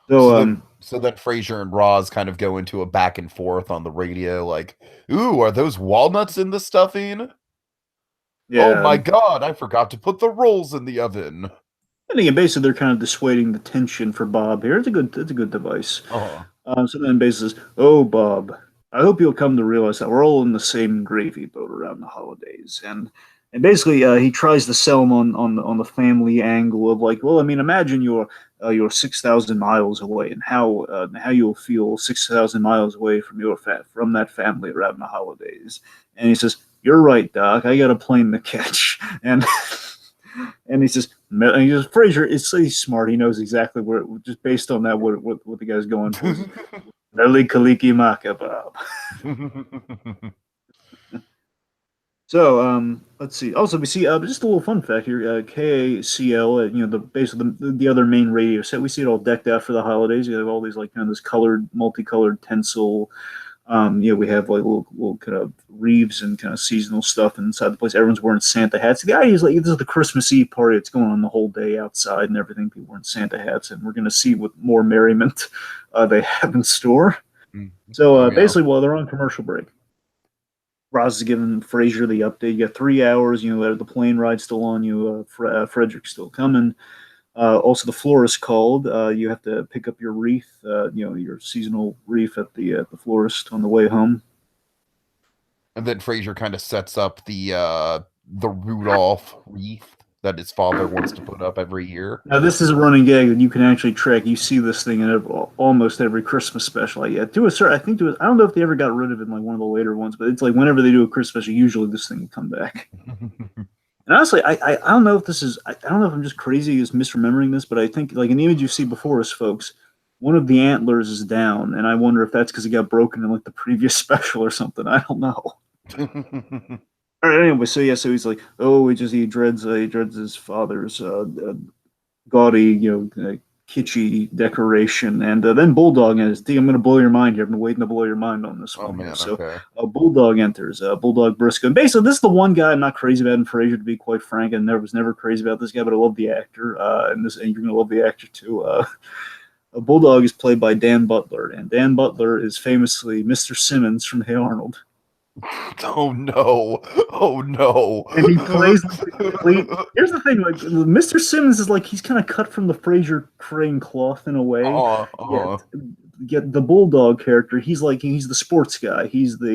So So then so then Frasier and Roz kind of go into a back and forth on the radio, like, ooh, are those walnuts in the stuffing? Oh yeah, my god, I forgot to put the rolls in the oven. and again, basically they're kind of dissuading the tension for Bob here. It's a good device. Oh. So then basically says, "Oh, Bob, I hope you'll come to realize that we're all in the same gravy boat around the holidays." And basically, he tries to sell him on the family angle of like, well, I mean, imagine you're 6,000 miles away, and how you'll feel 6,000 miles away from from that family around the holidays. And he says, "You're right, Doc. I got a plane to catch." And and he says, Fraser is so smart. He knows exactly where, just based on that, what the guy's going for. He says, Nelly Kaliki Maka, Bob. So, let's see. Also, we see just a little fun fact here. KACL, the basically the other main radio set. We see it all decked out for the holidays. You have all these like kind of this multicolored tinsel. We have like little kind of wreaths and kind of seasonal stuff inside the place. Everyone's wearing Santa hats. The idea is like this is the Christmas Eve party. It's going on the whole day outside and everything. People wearing Santa hats, and we're going to see what more merriment they have in store. So Oh yeah. basically, while they're on commercial break, Roz is giving Frasier the update. You got 3 hours. The plane ride's still on you. Frederick's still coming. Also, the florist called. You have to pick up your wreath, your seasonal wreath at the florist on the way home. And then Frasier kind of sets up the Rudolph wreath that his father wants to put up every year. Now, this is a running gag that you can actually track. You see this thing in almost every Christmas special. Yeah, to a certain, I think I don't know if they ever got rid of it in like one of the later ones, but it's like whenever they do a Christmas special, usually this thing will come back. And honestly, I don't know if this is I don't know if I'm just crazy as misremembering this, but I think like an image you see before us, folks, one of the antlers is down, and I wonder if that's because it got broken in like the previous special or something. I don't know. All right, anyway, so yeah, so he's like, oh, he dreads his father's gaudy, kitschy decoration, and then Bulldog enters. I'm going to blow your mind here. I've been waiting to blow your mind on this Oh one here. man, So, okay. Bulldog enters. Bulldog Briscoe. And basically, this is the one guy I'm not crazy about in Frasier, to be quite frank. I was never crazy about this guy, but I love the actor, and you're going to love the actor too. Bulldog is played by Dan Butler, and Dan Butler is famously Mr. Simmons from Hey Arnold. Oh no. Oh no. And he plays like the complete. Here's the thing: like Mr. Simmons is like he's kind of cut from the Frasier Crane cloth in a way. Uh, Yet, uh. yet the Bulldog character, he's the sports guy. He's the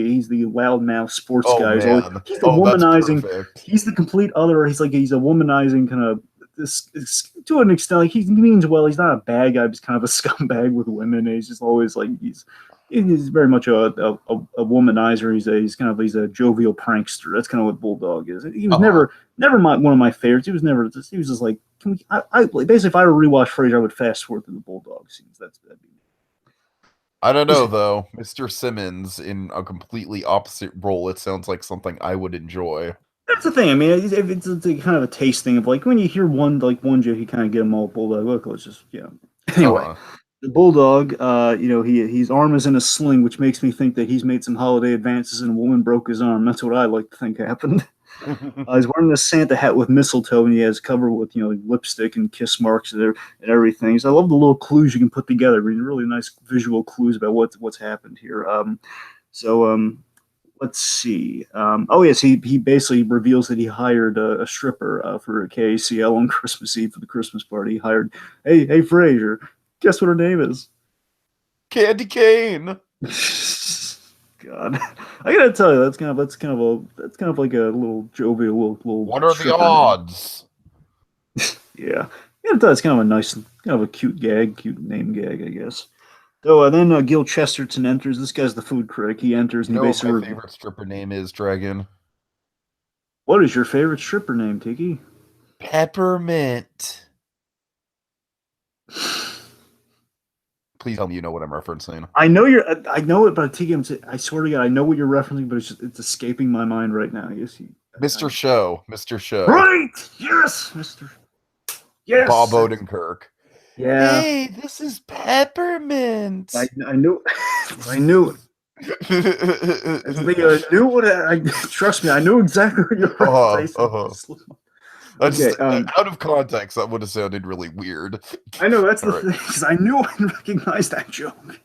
loudmouth sports Oh guy. man. He's the Oh, that's womanizing. perfect. He's the complete other. He's a womanizing kind of this to an extent, like he means well. He's not a bad guy. He's kind of a scumbag with women. And he's just always like he's very much a womanizer. He's a jovial prankster. That's kind of what Bulldog is. He was never one of my favorites. He was just like basically if I were to rewatch Frasier, I would fast forward through the Bulldog scenes. That'd be. I don't know though, Mr. Simmons in a completely opposite role. It sounds like something I would enjoy. That's the thing. I mean, it's a kind of a taste thing of like when you hear one joke, you kind of get them all Bulldog. Look, let's just Anyway, the Bulldog, his arm is in a sling, which makes me think that he's made some holiday advances and a woman broke his arm. That's what I like to think happened. He's wearing a Santa hat with mistletoe, and he has covered with lipstick and kiss marks and everything. So I love the little clues you can put together. Really nice visual clues about what's happened here. Let's see. Yes, he basically reveals that he hired a stripper for KACL on Christmas Eve for the Christmas party. He hired, hey Frasier, guess what her name is? Candy Cane. God, I gotta tell you, that's kind of like a little jovial little. What are the odds? Yeah, it's kind of a nice, kind of a cute name gag, I guess. So then Gil Chesterton enters. This guy's the food critic. He enters and he basically. My favorite stripper name is Dragon. What is your favorite stripper name, Tiki? Peppermint. Please tell me you know what I'm referencing. I know it, but Tiki, I swear to God, I know what you're referencing, but it's escaping my mind right now. Yes, Mr. Show. Right. Yes, Mr. Yes. Bob Odenkirk. Yeah. Hey, this is Peppermint. I knew. I knew it. I knew what. Trust me, I knew exactly what you're referencing. Okay, out of context, that would have sounded really weird. I know, that's the thing, because I knew I recognized that joke.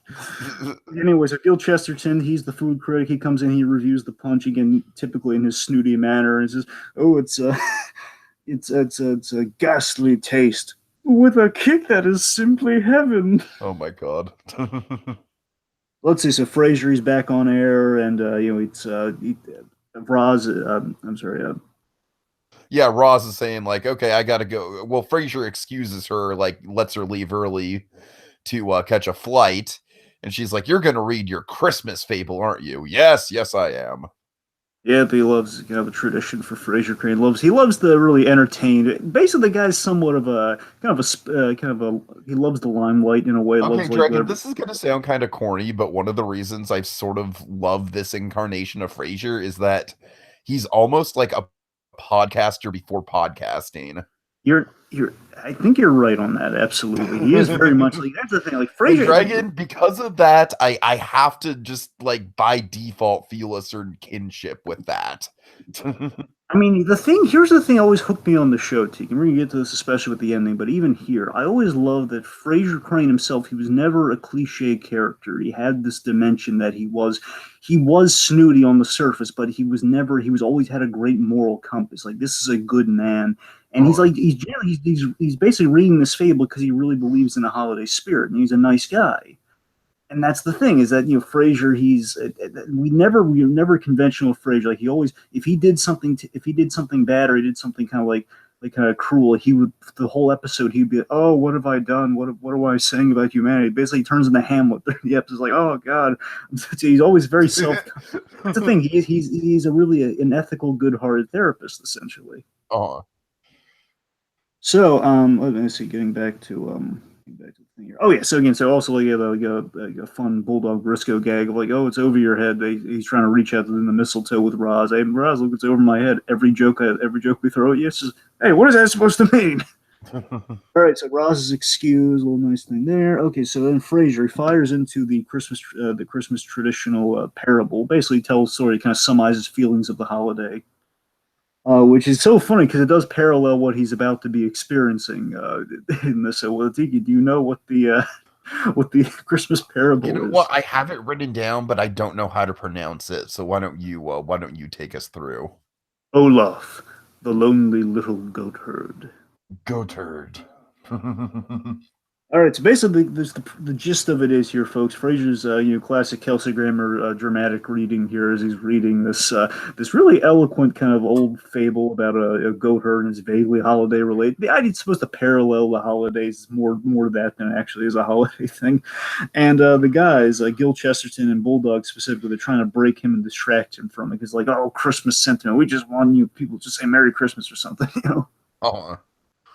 Anyways, Gil Chesterton, he's the food critic. He comes in, he reviews the punch again, typically in his snooty manner, and says, "Oh, it's a ghastly taste with a kick that is simply heaven." Oh my God. Let's see. So Fraiser, he's back on air, and Roz. I'm sorry. Yeah, Roz is saying like, okay, I gotta go. Well, Frasier excuses her, like lets her leave early to catch a flight, and she's like, "You're gonna read your Christmas fable, aren't you?" Yes, I am. Yeah, but he loves kind of a tradition for Frasier Crane. He loves the really entertained. Basically, the guy's somewhat of a he loves the limelight in a way. Okay, Dragon, this is gonna sound kind of corny, but one of the reasons I've sort of loved this incarnation of Frasier is that he's almost like a podcaster before podcasting. I think you're right on that. Absolutely, he is very much like that's the thing. Like Frasier, hey, Dragon, because of that, I have to just like by default feel a certain kinship with that. I mean, here's the thing always hooked me on the show, Teak, and we're gonna get to this especially with the ending, but even here, I always loved that Frasier Crane himself, he was never a cliche character. He had this dimension that he was snooty on the surface, but he was always had a great moral compass. Like, this is a good man. And he's basically reading this fable because he really believes in the holiday spirit, and he's a nice guy. And that's the thing is that Frasier, we were never conventional with Frasier. Like he always, if he did something bad or he did something kind of cruel, he would the whole episode he'd be, oh, what have I done? What am I saying about humanity? Basically, he turns into Hamlet. The episode's like, oh God, he's always very self. That's the thing. He's a really an ethical, good-hearted therapist, essentially. So let me see. Getting back to the thing here. Oh yeah. So again, also like a fun Bulldog Briscoe gag of like, oh, it's over your head. He's trying to reach out to the mistletoe with Roz. Hey, Roz, look, it's over my head. Every joke we throw at you, it's just, hey, what is that supposed to mean? All right. So Roz is excused. A little nice thing there. Okay. So then Frasier, he fires into the Christmas traditional parable. Basically, tells a story, kind of summarizes feelings of the holiday. Which is so funny because it does parallel what he's about to be experiencing in this. So, Tiki, do you know what the Christmas parable is? You know what? I have it written down, but I don't know how to pronounce it. So why don't you take us through? Olaf, the lonely little goat herd. Goat herd. All right, so basically, the gist of it is here, folks. Fraiser's, classic Kelsey Grammer dramatic reading here as he's reading this really eloquent kind of old fable about a goat herd and it's vaguely holiday related. The idea is supposed to parallel the holidays, it's more that than actually is a holiday thing. And the guys, Gil Chesterton and Bulldog specifically, they're trying to break him and distract him from it because, like, oh, Christmas sentiment. We just want you people to say Merry Christmas or something, you know. Oh,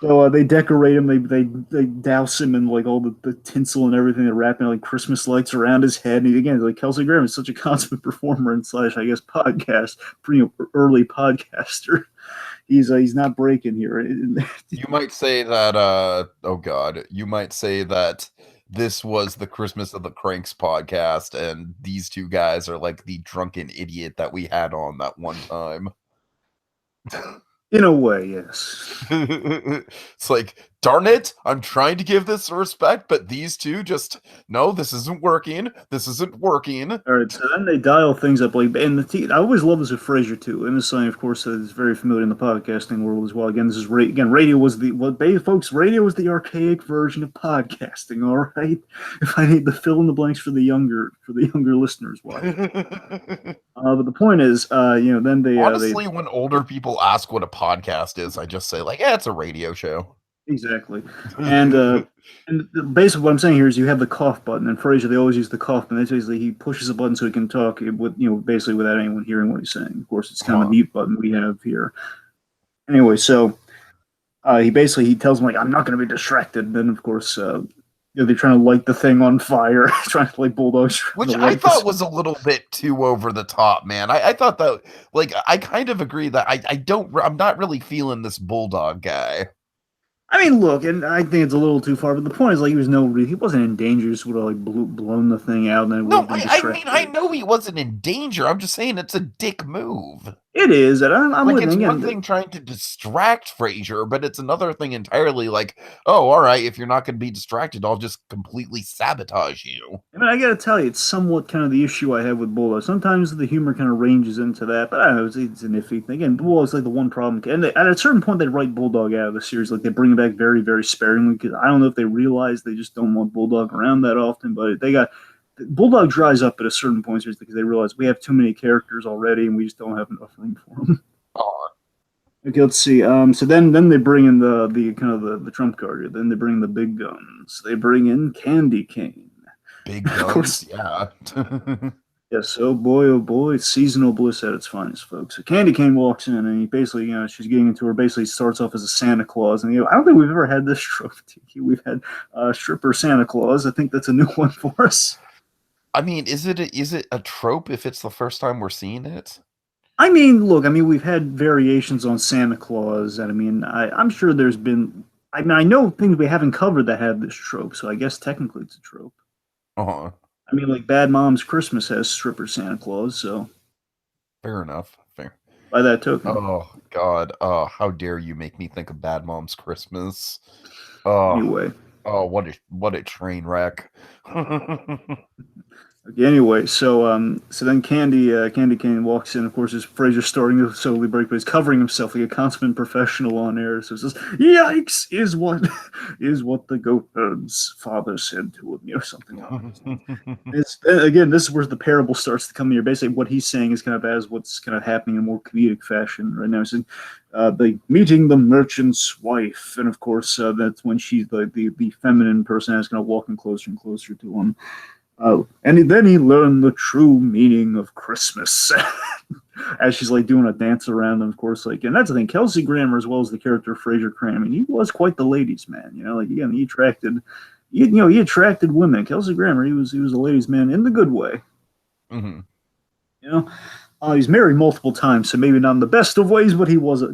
So they decorate him. They douse him in like all the tinsel and everything. They're wrapping like Christmas lights around his head. And again, like Kelsey Grammer is such a consummate performer and slash I guess podcast, pretty early podcaster. He's not breaking here. you might say that. Oh God, you might say that this was the Christmas of the Cranks podcast, and these two guys are like the drunken idiot that we had on that one time. In a way, yes. It's like, darn it, I'm trying to give this respect, but these two just no, this isn't working. This isn't working. All right, so then they dial things up like, and I always love this with Fraiser too, and this is something, of course, that is very familiar in the podcasting world as well. Again, this is again, radio was folks, radio was the archaic version of podcasting. All right, if I need to fill in the blanks for the younger listeners, why? But the point is, then Honestly, when older people ask what a podcast is, I just say like, yeah, it's a radio show. exactly, and basically what I'm saying here is you have the cough button, and Frasier they always use the cough button. That's basically he pushes a button so he can talk with basically without anyone hearing what he's saying. Of course, it's kind of a mute button we have here. Anyway, so he tells him like I'm not going to be distracted. And then of course they're trying to light the thing on fire, trying to like bulldogs, Which I thought was a little bit too over the top, man. I thought that, like, I kind of agree that I'm not really feeling this Bulldog guy. I mean, look, and I think it's a little too far, but the point is, like, he wasn't in danger. He just would have like blown the thing out, and then would No, have been I mean, distracted. I know he wasn't in danger. I'm just saying it's a dick move. It is, and I'm Like, with it's him one again. thing trying to distract Frasier, but it's another thing entirely like, oh, all right, if you're not going to be distracted, I'll just completely sabotage you. I mean, I gotta tell you, it's somewhat kind of the issue I have with Bulldog. Sometimes the humor kind of ranges into that, but I don't know, it's an iffy thing. Again, Bulldog's like the one problem, and at a certain point, they write Bulldog out of the series. Like they bring him back very, very sparingly because I don't know if they realize they just don't want Bulldog around that often. But they got Bulldog dries up at a certain point because they realize we have too many characters already, and we just don't have enough room for them. Oh, Okay, let's see. So then they bring in the kind of the trump card. Then they bring the big guns. They bring in Candy Cane. big Of guns, course, yeah. yes. Oh boy, it's seasonal bliss at its finest, folks. So Candy Cane walks in and he basically, she's getting into her. Basically, starts off as a Santa Claus, and I don't think we've ever had this trope. We've had stripper Santa Claus. I think that's a new one for us. I mean, is it a trope if it's the first time we're seeing it? I mean, look, I mean, we've had variations on Santa Claus, and I mean, I'm sure there's been. I mean, I know things we haven't covered that have this trope, so I guess technically it's a trope. Uh-huh. I mean, like Bad Mom's Christmas has stripper Santa Claus, so Fair enough. Fair. by that token. Oh God. Oh, how dare you make me think of Bad Mom's Christmas? Oh, Anyway, what a train wreck. okay, anyway, so then Candy Cane walks in. Of course, is Fraser starting to slowly break, but he's covering himself like a consummate professional on air. So it says, "Yikes!" is what is what the goat herd's father said to him, something like that. Again, this is where the parable starts to come here. Basically, what he's saying is kind of as what's kind of happening in a more comedic fashion right now. He's saying, meeting the merchant's wife, and of course, that's when she's the feminine person is kind of walking closer and closer to him. Then he learned the true meaning of Christmas as she's like doing a dance around them, of course. Like, and that's the thing, Kelsey Grammer, as well as the character Frasier Crane, I mean, he was quite the ladies' man. Like again, he attracted women. Kelsey Grammer, he was a ladies' man in the good way. Mm-hmm. He's married multiple times, so maybe not in the best of ways, but he was. I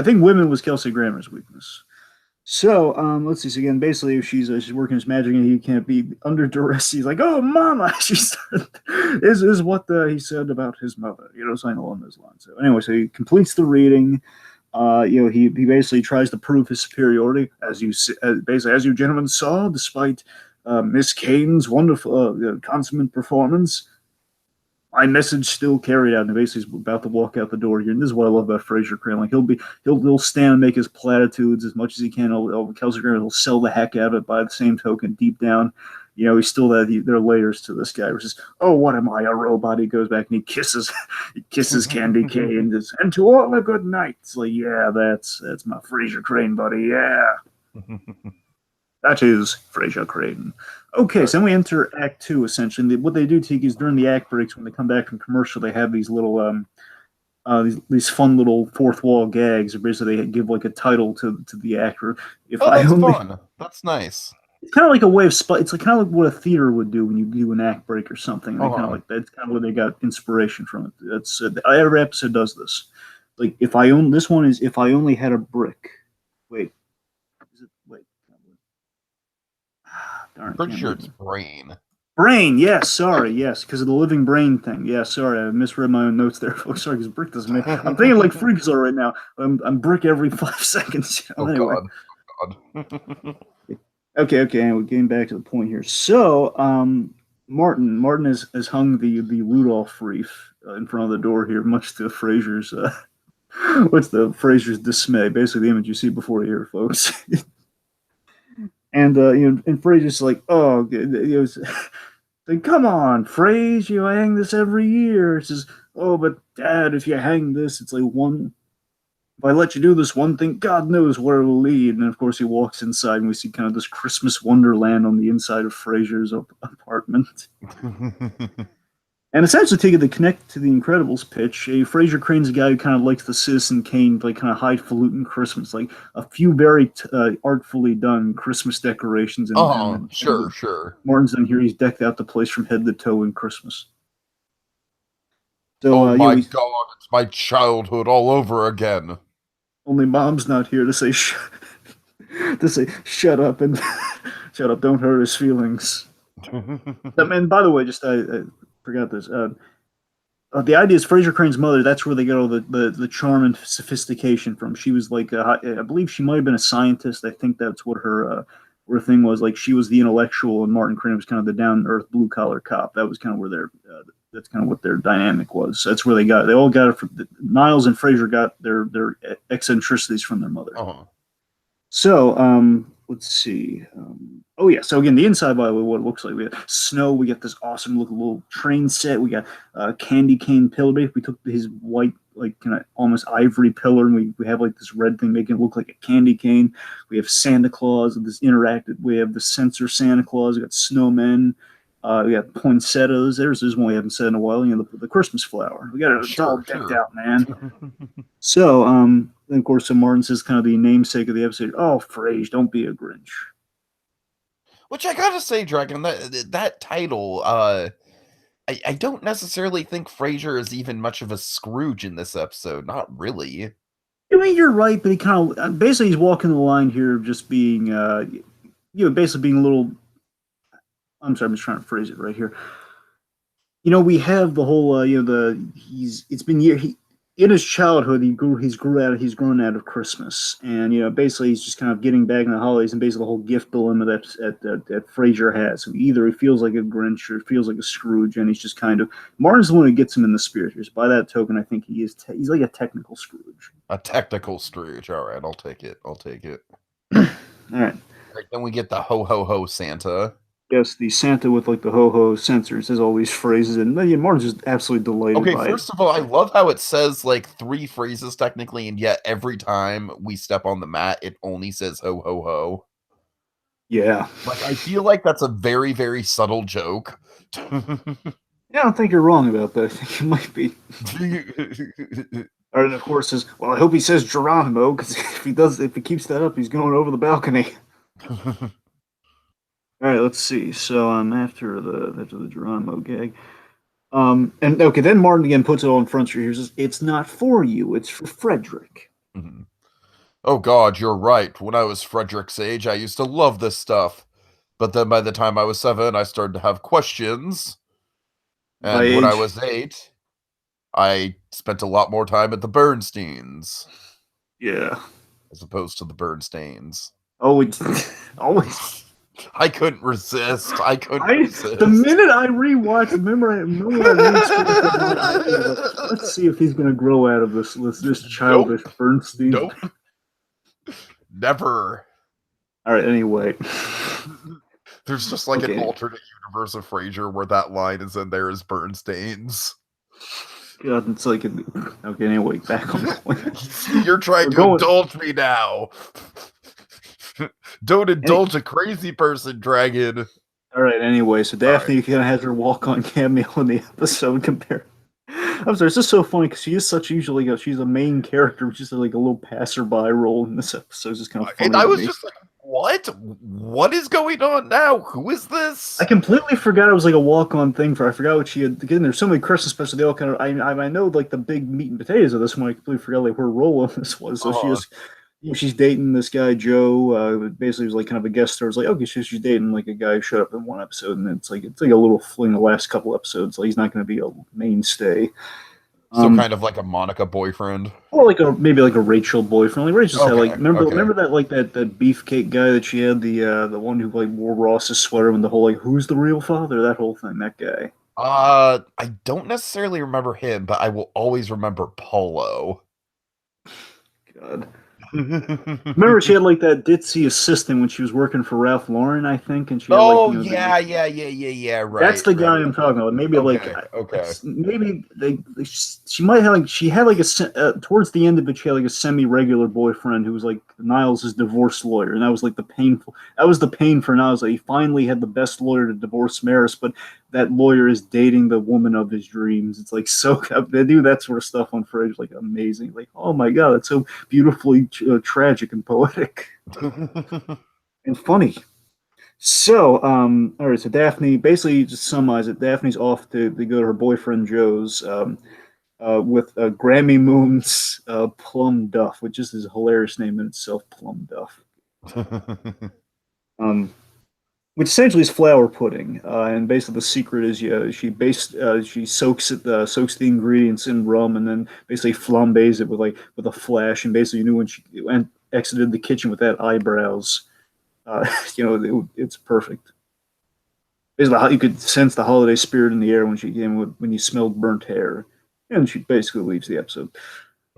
think women was Kelsey Grammer's weakness. So let's see. So again, basically, she's working his magic, and he can't be under duress. He's like, "Oh, mama," she started, is what he said about his mother. Something along those lines. So anyway, so he completes the reading. He basically tries to prove his superiority, as you gentlemen saw, despite Miss Kane's wonderful consummate performance. My message still carried out. And basically, he's about to walk out the door here. And this is what I love about Fraiser Crane. Like he'll stand and make his platitudes as much as he can. Kelsey Grammer will sell the heck out of it. By the same token, deep down, he's still that there are layers to this guy. Which is, oh, what am I, a robot? He goes back and he kisses Candy Cane and says, and to all a good night. It's like, yeah, that's my Fraiser Crane, buddy. Yeah. That is Frasier Crane. Okay, so then we enter Act Two. Essentially, what they do, Tiki, is during the act breaks when they come back from commercial, they have these little these fun little fourth wall gags. Or basically, they give like a title to the actor. If that's fun. That's nice. It's kind of like a way of it's like kind of like what a theater would do when you do an act break or something. Kind of like that's kind of where they got inspiration from it. That's every episode does this. Like if I only had a brick. Wait, darn, pretty sure it's brain. Brain, yes, sorry, yes, because of the living brain thing. Yeah, sorry, I misread my own notes there, folks. Sorry, because Brick doesn't make. I'm thinking like Freakazoid right now. I'm Brick every 5 seconds. Anyway. God. Okay, and we're getting back to the point here. So, Martin has hung the Rudolph wreath in front of the door here, much to Fraiser's Fraiser's dismay. Basically, the image you see before here, folks. And and Fraiser's like, oh, it was, like, come on, Frasier, you hang this every year. It says, oh, but Dad, if you hang this, it's like if I let you do this one thing, God knows where it will lead. And of course, he walks inside, and we see kind of this Christmas wonderland on the inside of Frasier's apartment. And essentially, taking the connect to the Incredibles pitch, Frasier Crane's a guy who kind of likes the Citizen Kane, like kind of highfalutin Christmas, like a few very artfully done Christmas decorations. Sure. Martin's in here; he's decked out the place from head to toe in Christmas. So, oh my God, it's my childhood all over again. Only Mom's not here to say shut up and shut up, don't hurt his feelings. And by the way, just I forgot this. The idea is Frasier Crane's mother. That's where they get all the charm and sophistication from. She was like, I believe she might have been a scientist. I think that's what her thing was. Like she was the intellectual, and Martin Crane was kind of the down to earth blue collar cop. That was kind of where that's kind of what their dynamic was. So that's where they all got it from. Niles and Frasier got their eccentricities from their mother. So let's see. So again, the inside, by the way, what it looks like. We have snow. We got this awesome looking little train set. We got candy cane pillar. We took his white, like kind of almost ivory pillar, and we have like this red thing making it look like a candy cane. We have Santa Claus, this interactive. We have the sensor Santa Claus. We got snowmen. We got poinsettias. There's one we haven't said in a while. The Christmas flower. We got it all decked out, man. So, then of course, Martin says kind of the namesake of the episode. Oh, Frasier, don't be a Grinch. Which I gotta say, Dragon, that title, I don't necessarily think Frasier is even much of a Scrooge in this episode. Not really. I mean, you're right, but he kind of basically he's walking the line here of just being, basically being a little. I'm sorry, I'm just trying to phrase it right here. We have the whole, it's been in his childhood, he's grown out of Christmas, and basically he's just kind of getting back in the holidays, and basically the whole gift dilemma that Frasier has. So either he feels like a Grinch or he feels like a Scrooge, and he's just kind of Martin's the one who gets him in the spirit here. So by that token, I think he's like a technical Scrooge. A technical Scrooge. All right, I'll take it. All right. Then we get the ho ho ho Santa. Yes, the Santa with like the ho-ho sensors has all these phrases, and Martin's just absolutely delighted by it. Okay, first of all, I love how it says like 3 phrases technically, and yet every time we step on the mat, it only says ho ho ho. Yeah. Like, I feel like that's a very, very subtle joke. Yeah, I don't think you're wrong about that. I think it might be. And of course, well, I hope he says Geronimo, because if he keeps that up, he's going over the balcony. All right, let's see. So after the Geronimo gag, and okay, then Martin again puts it all in front of you. He says, "It's not for you; it's for Frederick." Mm-hmm. Oh God, you're right. When I was Frederick's age, I used to love this stuff, but then by the time I was 7, I started to have questions. And when I was 8, I spent a lot more time at the Bernsteins. Yeah, as opposed to the Bernsteins. Always. I couldn't resist. I couldn't resist. The minute I rewatched, remember when I rewatched that night, I was like, let's see if he's gonna grow out of this childish Nope. Bernstein. Nope. Never. All right. Anyway, There's just like an okay. alternate universe of Frasier where that line is in there as Bernstein's. God, it's like okay. Anyway, back on point. You're trying We're to going. indulge me now. Don't indulge a crazy person, Dragon. All right. Anyway, so All Daphne right. kind of has her walk-on cameo in the episode compared. I'm sorry, it's just so funny because she is such usually she's a main character, which is like a little passerby role in this episode. It's just kind of And funny I to was me. just like, what? What is going on now? Who is this? I completely forgot it was like a walk-on thing for. I forgot what she had. Again, there's so many Christmas specials. They all kind of. I know like the big meat and potatoes of this one. I completely forgot like her role in this was. So she Uh, is. She's dating this guy Joe. Basically, was like kind of a guest star. It's like okay, she's dating like a guy who showed up in one episode, and it's like a little fling the last couple episodes. Like he's not going to be a mainstay. so Um, kind of like a Monica boyfriend. or like maybe like a Rachel boyfriend. Like Rachel's had like Okay, remember okay. that like that beefcake guy that she had the one who like wore Ross's sweater and the whole like who's the real father, that whole thing, that guy. I don't necessarily remember him, but I will always remember Polo. God. Remember she had like that ditzy assistant when she was working for Ralph Lauren, I think, and she had like Oh you know yeah, yeah, yeah, yeah, yeah. that's Right, the guy right. I'm talking about. Maybe like Okay, okay. maybe she might have like she had like towards the end of it she had like a semi-regular boyfriend who was like Niles' divorce lawyer, and that was the pain for Niles. Like, he finally had the best lawyer to divorce Maris, but that lawyer is dating the woman of his dreams. It's like so they do that sort of stuff on Frasier, like amazing. Like oh my god, it's so beautifully tragic and poetic and funny. So, all right. So Daphne, basically, just summarize it. Daphne's off to go to her boyfriend Joe's with Grammy Moon's Plum Duff, which is his hilarious name in itself, Plum Duff. Um, which essentially is flour pudding, and basically the secret is she soaks the ingredients in rum and then basically flambés it with a flash, and basically you knew when she exited the kitchen with that eyebrows, it's perfect. Basically, you could sense the holiday spirit in the air when she came when you smelled burnt hair, and she basically leaves the episode.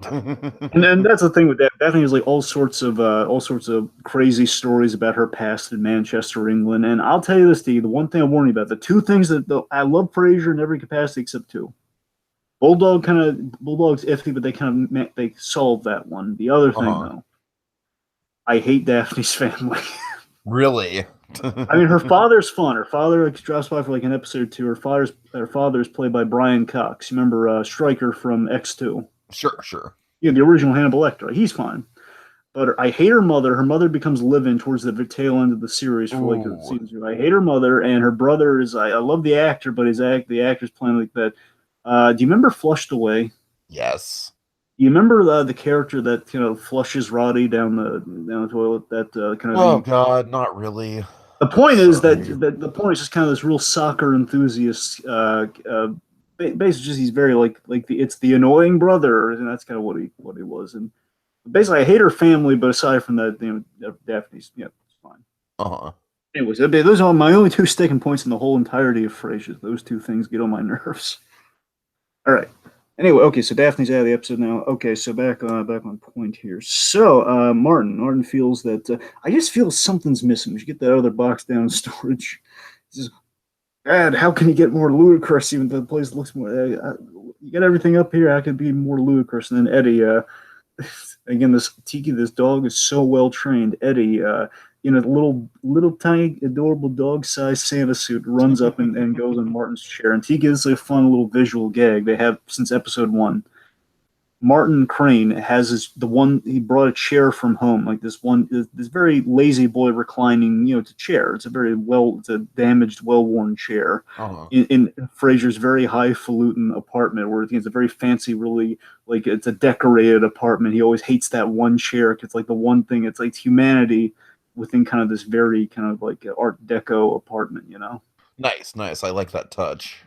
And then that's the thing with that. Daphne has like all sorts of crazy stories about her past in Manchester, England. And I'll tell you this, Steve, the one thing I warn you about, the two things I love Frasier in every capacity except two. Bulldog's iffy, but they solved that one. The other thing Uh-huh. though, I hate Daphne's family. Really? I mean, her father's fun. Her father like, drops by for like an episode or two. Her father is played by Brian Cox. You remember Stryker from X2? Sure, sure. Yeah, the original Hannibal Lecter. He's fine. But I hate her mother. Her mother becomes live-in towards the tail end of the series for like Ooh, season two. I hate her mother, and her brother is. I love the actor, but the actor's playing like that. Do you remember Flushed Away? yes. You remember the character that flushes Roddy down the toilet? That kind of Oh God, not really. the point is Sorry. that the point is just kind of this real soccer enthusiast. Basically, just he's very it's the annoying brother, and that's kind of what he was. And basically, I hate her family, but aside from that, Daphne's it's fine. Uh-huh. Anyways, those are my only two sticking points in the whole entirety of Frasier. Those two things get on my nerves. All right. Anyway, okay, so Daphne's out of the episode now. Okay, so back on point here. So Martin feels that I just feel something's missing. We should get that other box down in storage. This is bad. How can you get more ludicrous? Even though the place looks more. You got everything up here. How can it be more ludicrous? And then Eddie, again, this dog is so well trained. Eddie, in a little tiny adorable dog sized Santa suit, runs up and goes in Martin's chair. And Tiki is a fun little visual gag they have since episode one. Martin Crane has the one he brought a chair from home, like this very lazy boy reclining, to chair. It's a damaged, well worn chair Uh-huh. in Frasier's very highfalutin apartment, where it's a very fancy, really like it's a decorated apartment. He always hates that one chair because it's like the one thing. It's like humanity within kind of this very kind of like Art Deco apartment. Nice, nice. I like that touch.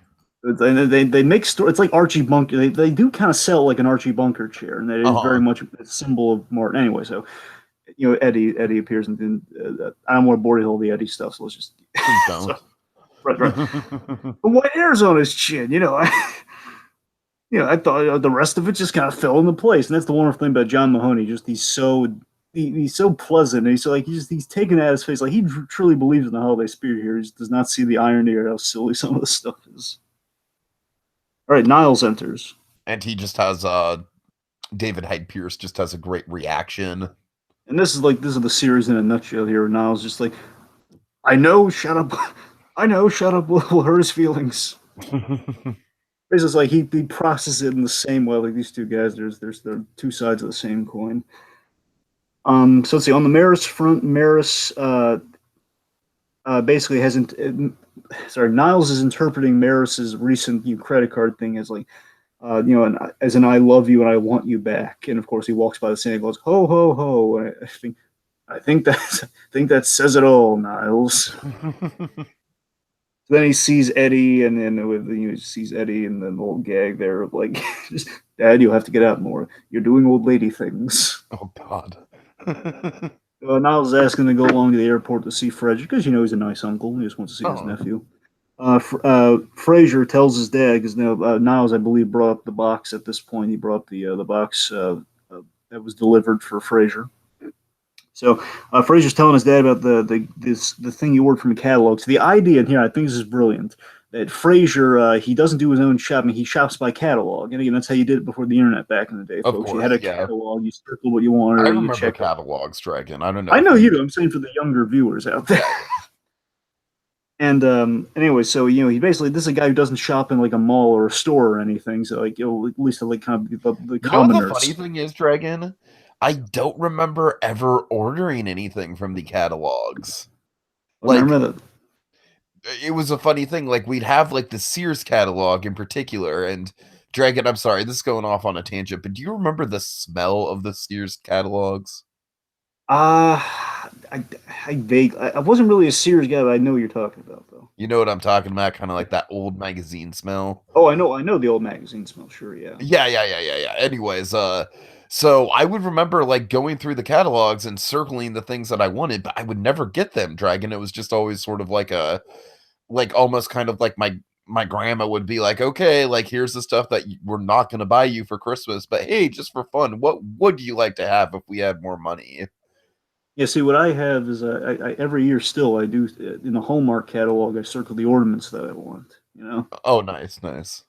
They make it's like Archie Bunker. They do kind of sell like an Archie Bunker chair, and that is very Uh-huh. much a symbol of Martin. Anyway, so Eddie appears in. I don't want to bore you with all the Eddie stuff, so let's just. Please don't. So, right. The white hairs on his chin, I thought the rest of it just kind of fell into place, and that's the wonderful thing about John Mahoney. Just he's so pleasant. And he's taken it at his face, like he truly believes in the holiday spirit here. He just does not see the irony or how silly some of the stuff is. All right, Niles enters, and he just has David Hyde Pierce just has a great reaction. And this is the series in a nutshell here. Niles just like, I know, shut up. I know, shut up will hurt his feelings. It's just like he processes it in the same way. Like these two guys, there's two sides of the same coin. So let's see. On the Maris front, Maris basically hasn't. Sorry, Niles is interpreting Maris's recent credit card thing as like, as an "I love you and I want you back." And of course, he walks by the Santa Claus, ho ho ho. And I think that says it all, Niles. Then he sees Eddie, and then he sees Eddie, and then the little gag there, like, Dad, you'll have to get out more. You're doing old lady things. Oh God. Niles is asking to go along to the airport to see Frederick because he's a nice uncle. He just wants to see his nephew. Fraiser tells his dad because Niles, I believe, brought up the box at this point. He brought the box that was delivered for Fraiser. So Fraiser's telling his dad about the thing he ordered from a catalog. So the idea in here, I think this is brilliant. That Fraiser, he doesn't do his own shopping; he shops by catalog. And again, that's how you did it before the internet back in the day, of folks. Course, you had a catalog, you circled what you wanted. I remember you check catalogs, Dragon. I don't know. I know you do. I'm saying for the younger viewers out there. And anyway, so he basically, this is a guy who doesn't shop in like a mall or a store or anything. So like, at least like kind of the commoners. The funny thing is, Dragon, I don't remember ever ordering anything from the catalogs. I remember that. It was a funny thing. Like we'd have like the Sears catalog in particular, and Dragon, I'm sorry, this is going off on a tangent, but do you remember the smell of the Sears catalogs? I wasn't really a Sears guy, but I know what you're talking about, though. You know what I'm talking about? Kind of like that old magazine smell. Oh, I know the old magazine smell. Sure, yeah. Yeah. Anyways, so I would remember like going through the catalogs and circling the things that I wanted, but I would never get them, Dragon. It was just always sort of like almost kind of like my grandma would be like, okay, like here's the stuff that we're not going to buy you for Christmas, but hey, just for fun, what would you like to have if we had more money? Yeah, see, what I have is I every year still I do in the Hallmark catalog I circle the ornaments that I want. Oh, nice.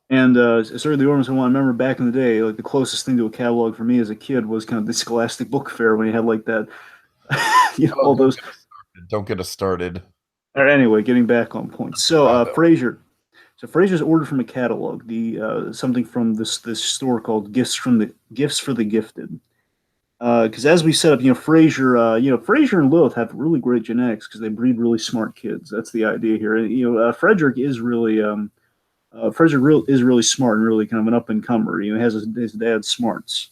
And certainly the ornaments I want. I remember back in the day, like the closest thing to a catalog for me as a kid was kind of the Scholastic Book Fair when you had like that, all those. Don't get us started. All right, anyway, getting back on point. So Fraiser. So Fraiser's ordered from a catalog, something from this store called Gifts for the Gifted. Because as we set up, Fraiser, Fraiser and Lilith have really great genetics because they breed really smart kids. That's the idea here. Frederick is really, is really smart and really kind of an up and comer. He has his dad's smarts.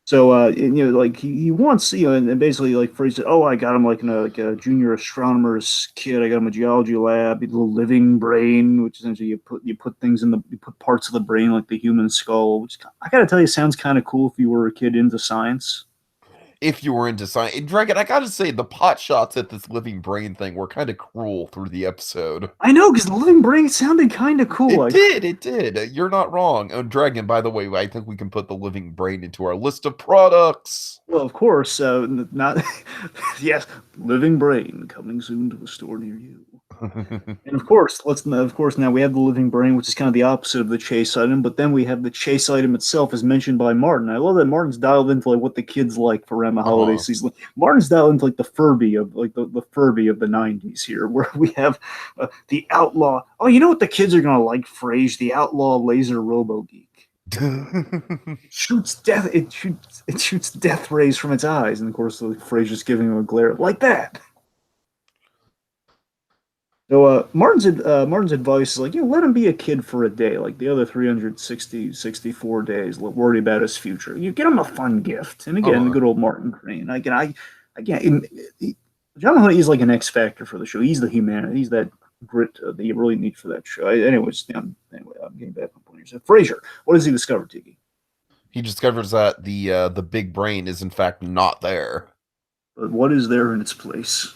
So like he wants, and basically like Fraiser, oh, I got him like a junior astronomer's kit. I got him a geology lab, a little living brain, which essentially you put things you put parts of the brain like the human skull. Which I gotta tell you, sounds kind of cool if you were a kid into science. If you were into science, Dragon, I gotta say the pot shots at this living brain thing were kind of cruel through the episode. I know, because the living brain sounded kind of cool. It did. You're not wrong. Oh, Dragon, by the way, I think we can put the living brain into our list of products. Well, of course, not yes, living brain coming soon to a store near you. And of course, now we have the living brain, which is kind of the opposite of the chase item. But then we have the chase item itself, as mentioned by Martin. I love that Martin's dialed into like what the kids like for around the holiday season. Martin's dialed into like the Furby of like the Furby of the '90s here, where we have the outlaw. Oh, you know what the kids are gonna like? Frasier, the outlaw laser robo geek. Shoots death. It shoots death rays from its eyes, and of course, Frasier's giving him a glare like that. So Martin's advice is like, let him be a kid for a day, like the other 64 days, worry about his future. You get him a fun gift, and again, the good old Martin Crane. John Hunt is like an X factor for the show. He's the humanity. He's that grit that you really need for that show. Anyway, I'm getting back on point here. So Frasier, what does he discover, Tiki? He discovers that the big brain is in fact not there. but what is there in its place?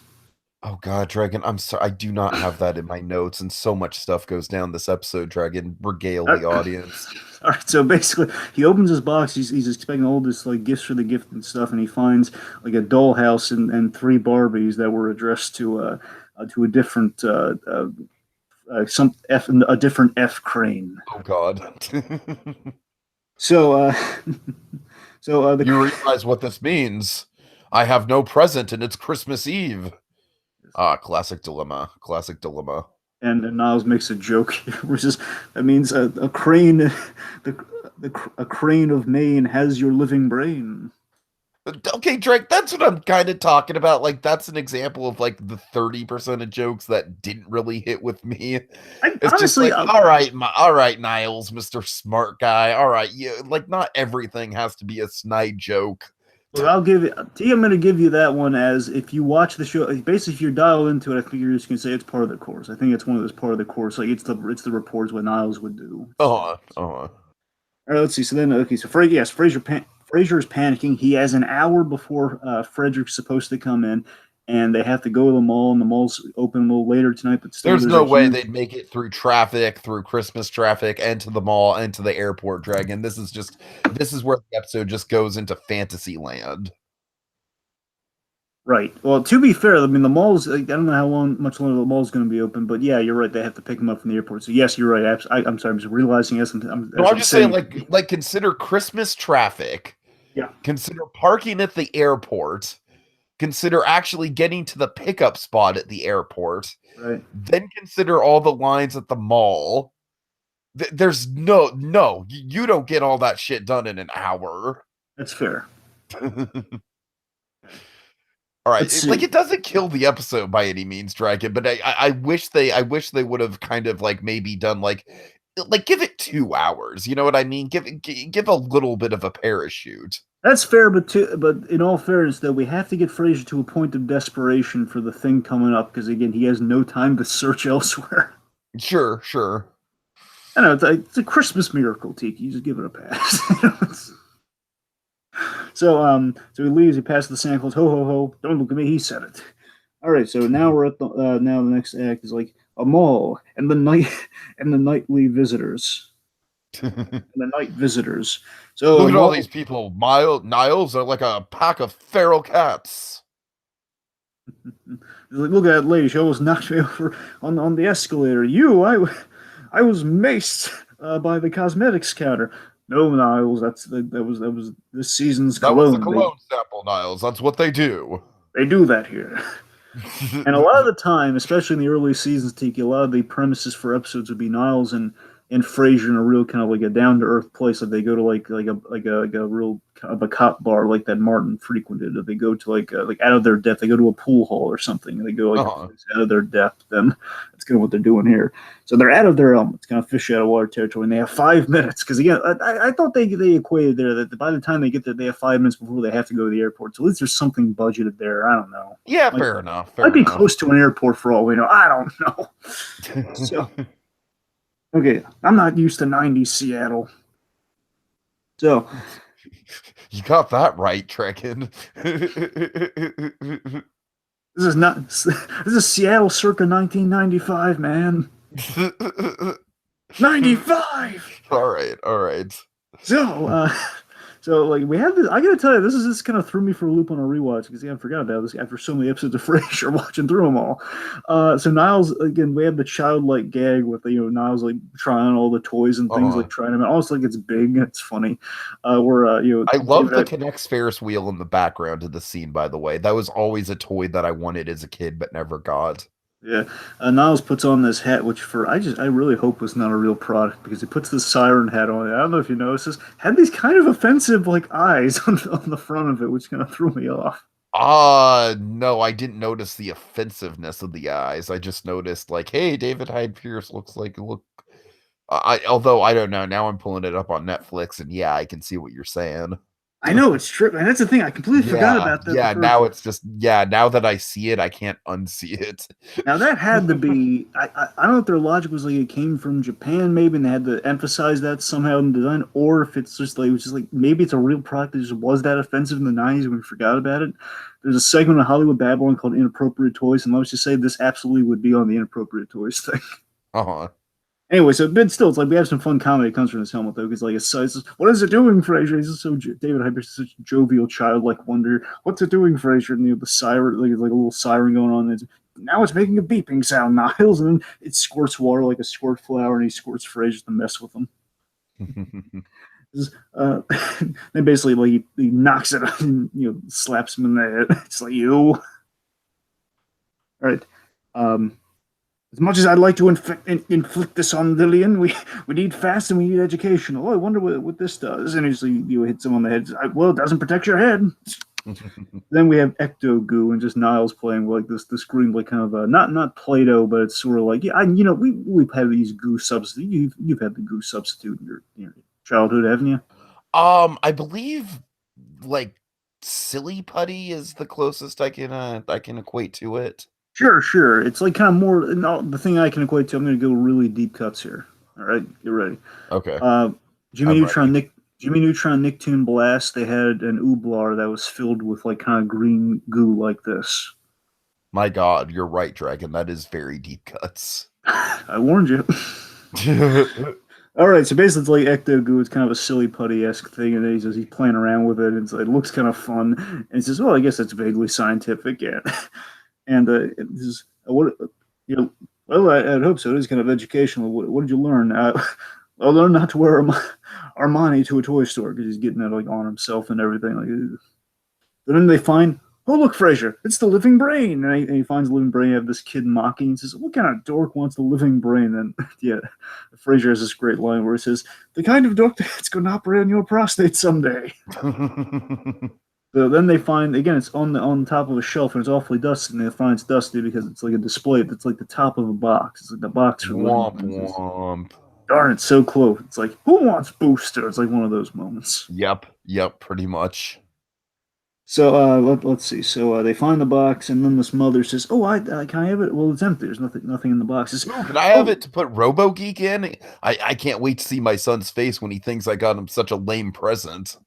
Oh God, Dragon, I'm sorry. I do not have that in my notes, and so much stuff goes down this episode, Dragon. Regale Uh, the audience. All right, so basically, he opens his box. He's expecting all this like gifts for the gift and stuff, and he finds like a dollhouse and three Barbies that were addressed to a different some F a different F crane. Oh God. So the You realize what this means. I have no present and it's Christmas Eve. Ah, classic dilemma. Classic dilemma. and Niles makes a joke here, which is that means a crane, a crane of Maine has your living brain. Okay, Drake, that's what I'm kind of talking about. Like, that's an example of like the 30% of jokes that didn't really hit with me. I It's just honestly, like, all right, Niles, Mr. Smart Guy. All right, yeah, like not everything has to be a snide joke. look, I'll give it. T, I'm going to give you that one as if you watch the show. Basically, if you're dialed into it, I think you're just going to say it's part of the course. I think it's one of those part of the course. Like it's the reports what Niles would do. Uh-huh. All right, let's see. So then, okay, so yes, Fraiser is panicking. He has an hour before Frederick's supposed to come in, and they have to go to the mall, and the mall's open a little later tonight. But still, There's there's no a way huge they'd make it through traffic, through Christmas traffic, and to the mall, and to the airport, Dragon. This is where the episode just goes into fantasy land. right. Well, to be fair, I mean the mall's. I don't know much longer the mall's going to be open, but yeah, you're right. They have to pick him up from the airport. So yes, you're right. I'm sorry. I'm just realizing No, as I'm I'm just saying, saying. like consider Christmas traffic, Yeah. consider parking at the airport, consider actually getting to the pickup spot at the airport, Right. then consider all the lines at the mall. There's no, you don't get all that shit done in an hour. That's fair. All right, Let's like see. it doesn't kill the episode by any means, Dragon, but I wish they would have kind of like maybe done like give it 2 hours. You know what I mean? Give a little bit of a parachute. That's fair, but in all fairness, though, we have to get Fraser to a point of desperation for the thing coming up because again, he has no time to search elsewhere. Sure. I know it's a Christmas miracle, Tiki. You just give it a pass. So he leaves. He passes the Santa Claus. Ho ho ho! Don't look at me. He said it. All right. So now we're at the now the next act is like a mall and the night and the nightly visitors and the night visitors. So Look a at all mall. these people. Niles are like a pack of feral cats. Like, look at that lady. She almost knocked me over on the escalator. I was maced by the cosmetics counter. No, Niles, that was this season's That was a cologne. cologne sample, Niles. That's what they do. They do that here. And a lot of the time, especially in the early seasons, Tiki, a lot of the premises for episodes would be Niles and Frasier in a real kind of like a down to earth place. Like they go to like a real kind of a cop bar like that Martin frequented. Or they go to like out of their depth. They go to a pool hall or something. And they go like Uh-huh. out of their depth. Then that's kind of what they're doing here. So they're out of their element. It's kind of fish out of water territory. And they have 5 minutes because again, I thought they equated there that by the time they get there, they have 5 minutes before they have to go to the airport. So at least there's something budgeted there. I don't know. Yeah, Like, fair enough. might be close to an airport for all we know. I don't know. So, okay, I'm not used to 90s Seattle. So, You got that right, Dragon. this is not this is Seattle circa 1995, man. 95. All right. So, so like we had this. I gotta tell you, this kind of threw me for a loop on a rewatch because I forgot about this after so many episodes of Frasier, watching through them all. So Niles again, we have the childlike gag with Niles like trying all the toys and things, like trying them. Almost like it's big, it's funny. Where I love the Connects Ferris wheel in the background of the scene, by the way. That was always a toy that I wanted as a kid but never got. Yeah, Niles puts on this hat, which I really hope was not a real product because he puts this siren hat on. I don't know if you noticed this. Had these kind of offensive like eyes on the front of it, which kind of threw me off. No, I didn't notice the offensiveness of the eyes. I just noticed like, hey, David Hyde Pierce look. Although I don't know. Now I'm pulling it up on Netflix, and yeah, I can see what you're saying. I know it's true, and that's the thing. I completely forgot Yeah, about that the yeah. first Now one. it's just now that I see it, I can't unsee it. Now that had to be. I don't know if their logic was like it came from Japan, maybe, and they had to emphasize that somehow in the design, or if it's just like it was just like maybe it's a real product that just was that offensive in the '90s and we forgot about it. There's a segment of Hollywood Babylon called "Inappropriate Toys," and let's just say this absolutely would be on the Inappropriate Toys thing. Uh-huh. Anyway, so but still, it's like we have some fun comedy that comes from this helmet though, because like it's what is it doing, Fraiser? He's so David Hyper's such a jovial, childlike wonder. What's it doing, Fraiser? And the siren, like a little siren going on. Now it's making a beeping sound, Niles, and then it squirts water like a squirt flower, and he squirts Frasier to mess with him. Uh, then basically, like he knocks it out and slaps him in the head. It's like you. All right. Um, as much as I'd like to inflict this on Lillian, we need fast and we need education. Oh, I wonder what this does. And usually you hit someone on the head. Well, it doesn't protect your head. Then we have Ecto Goo and just Niles playing like this green, like kind of not Play-Doh, but it's sort of like we've had these goo substitute. You've had the goo substitute in your childhood, haven't you? I believe like silly putty is the closest I can equate to it. Sure, sure. It's like kind of more. No, the thing I can equate to. I'm going to go really deep cuts here. All right, get ready. Okay, Uh, Jimmy I'm Neutron, ready. Jimmy Neutron, Nicktoon Blast. They had an ooblar that was filled with like kind of green goo like this. My God, you're right, Dragon. That is very deep cuts. I warned you. All right, so basically it's like Ecto Goo. It's kind of a silly putty-esque thing, and he's playing around with it. And it looks kind of fun. And he says, "Well, I guess that's vaguely scientific, yeah." And this is what you know. Well, I'd hope so. It is kind of educational. What did you learn? I learned not to wear Armani to a toy store because he's getting it like on himself and everything. Like, but then they find, oh look, Frasier, it's the living brain, and he finds the living brain. You have this kid mocking and says, "What kind of dork wants the living brain?" And yeah, Frasier has this great line where he says, "The kind of dork that's going to operate on your prostate someday." So then they find again it's on top of a shelf and it's awfully dusty, and they find it's dusty because it's like a display that's like the top of a box. It's like the box for living Womp brains. womp. Darn, it's so close. It's like who wants Booster? It's like one of those moments. Yep, pretty much. So let's see. So they find the box, and then this mother says, "Oh, can I have it?" Well, it's empty. There's nothing in the box. It's, Ooh, can I have oh, it to put Robo Geek in? I can't wait to see my son's face when he thinks I got him such a lame present.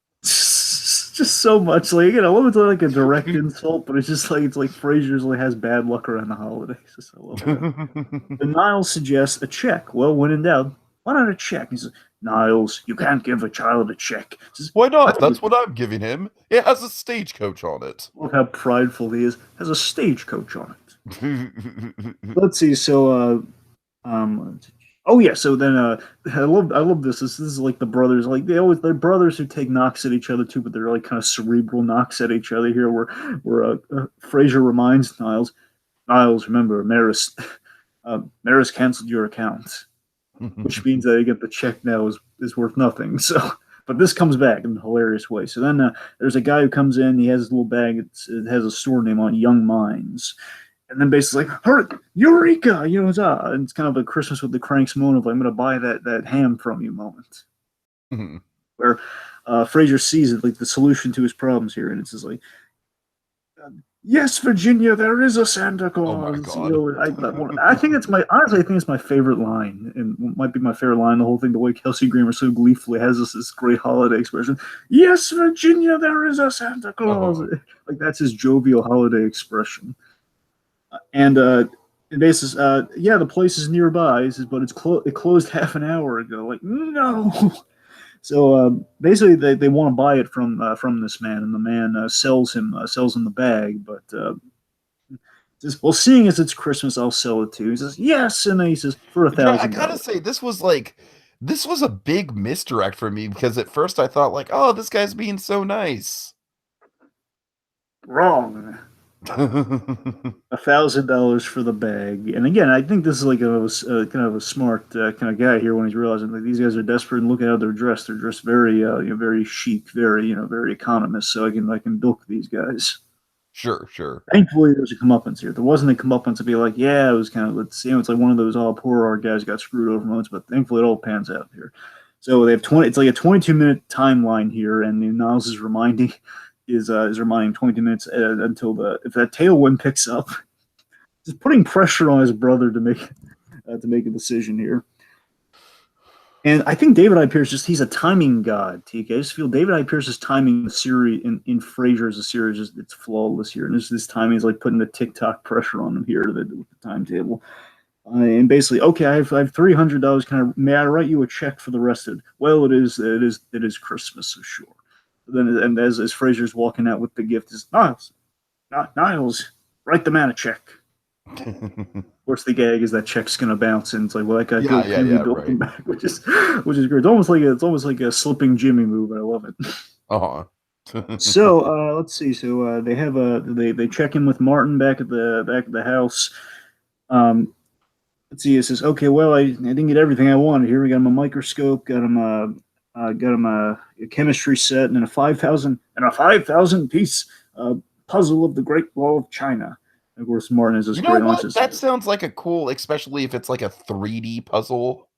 just so much like I love it's like a direct insult, but it's like Frasier's like has bad luck around the holidays. I love that. And Niles suggests a check. Well, when in doubt, why not a check? He says, Niles, you can't give a child a check. He says, Why I not? would. That's what I'm giving him. It has a stagecoach on it. Look how prideful he is. Has a stagecoach on it. Let's see. So, oh yeah. So then, I love this. This is like the brothers. Like they're brothers who take knocks at each other too, but they're like kind of cerebral knocks at each other here. Where Frasier reminds Niles, remember, Maris canceled your account, which means that again the check now is worth nothing. So, but this comes back in a hilarious way. So then there's a guy who comes in. He has his little bag. It has a store name on it, Young Minds. And then basically like, hurry, Eureka! And it's kind of a Christmas with the Cranks moment of like, I'm going to buy that ham from you moment. Where Frasier sees it like the solution to his problems here, and it's just like, yes, Virginia, there is a Santa Oh my Claus. God. I think it's honestly, I think it's my favorite line, and might be my favorite line. The whole thing, the way Kelsey Grammer so gleefully has this great holiday expression. Yes, Virginia, there is a Santa Claus. Like that's his jovial holiday expression. And basis, yeah, the place is nearby. He says, but it closed half an hour ago. Like, no. So basically, they want to buy it from this man, and the man sells him the bag. But says, well, seeing as it's Christmas, I'll sell it to you. He says, yes, and then he says for I gotta $1,000. say, this was a big misdirect for me because at first I thought like, oh, this guy's being so nice. Wrong. $1,000 for the bag, and again, I think this is like kind of a smart kind of guy here when he's realizing that these guys are desperate and look at how they're dressed. They're dressed very, very chic, very, very economist. So I can bilk these guys. Sure. Thankfully, there's a comeuppance here. There wasn't a comeuppance to be like, yeah, it was kind of it's like one of those all poor art guys got screwed over moments, but thankfully it all pans out here. So they have 20. It's like a 22-minute timeline here, and Niles is reminding 22 minutes until the if that tailwind picks up, just putting pressure on his brother to make a decision here. And I think David I. Pierce he's a timing god. TK, I just feel David I. Pierce's timing the series in Fraiser as a series it's flawless here, and this timing is like putting the TikTok pressure on him here with the timetable. And basically, okay, I have $300. May I write you a check for the rest of it? Well, it is Christmas, so sure. Then, and as Fraiser's walking out with the gift, is Niles, write the man a check. Of course, the gag is that check's gonna bounce, and it's like, well, that guy built him back, which is great. It's almost like a slipping Jimmy move. I love it. So let's see. So they have they check in with Martin back at the house. Let's see. It says, okay, well, I didn't get everything I wanted here. We got him a microscope, got him a chemistry set, and then a 5,000 piece puzzle of the Great Wall of China. And of course, Martin is this great what? That sounds like a cool, especially if it's like a 3D puzzle.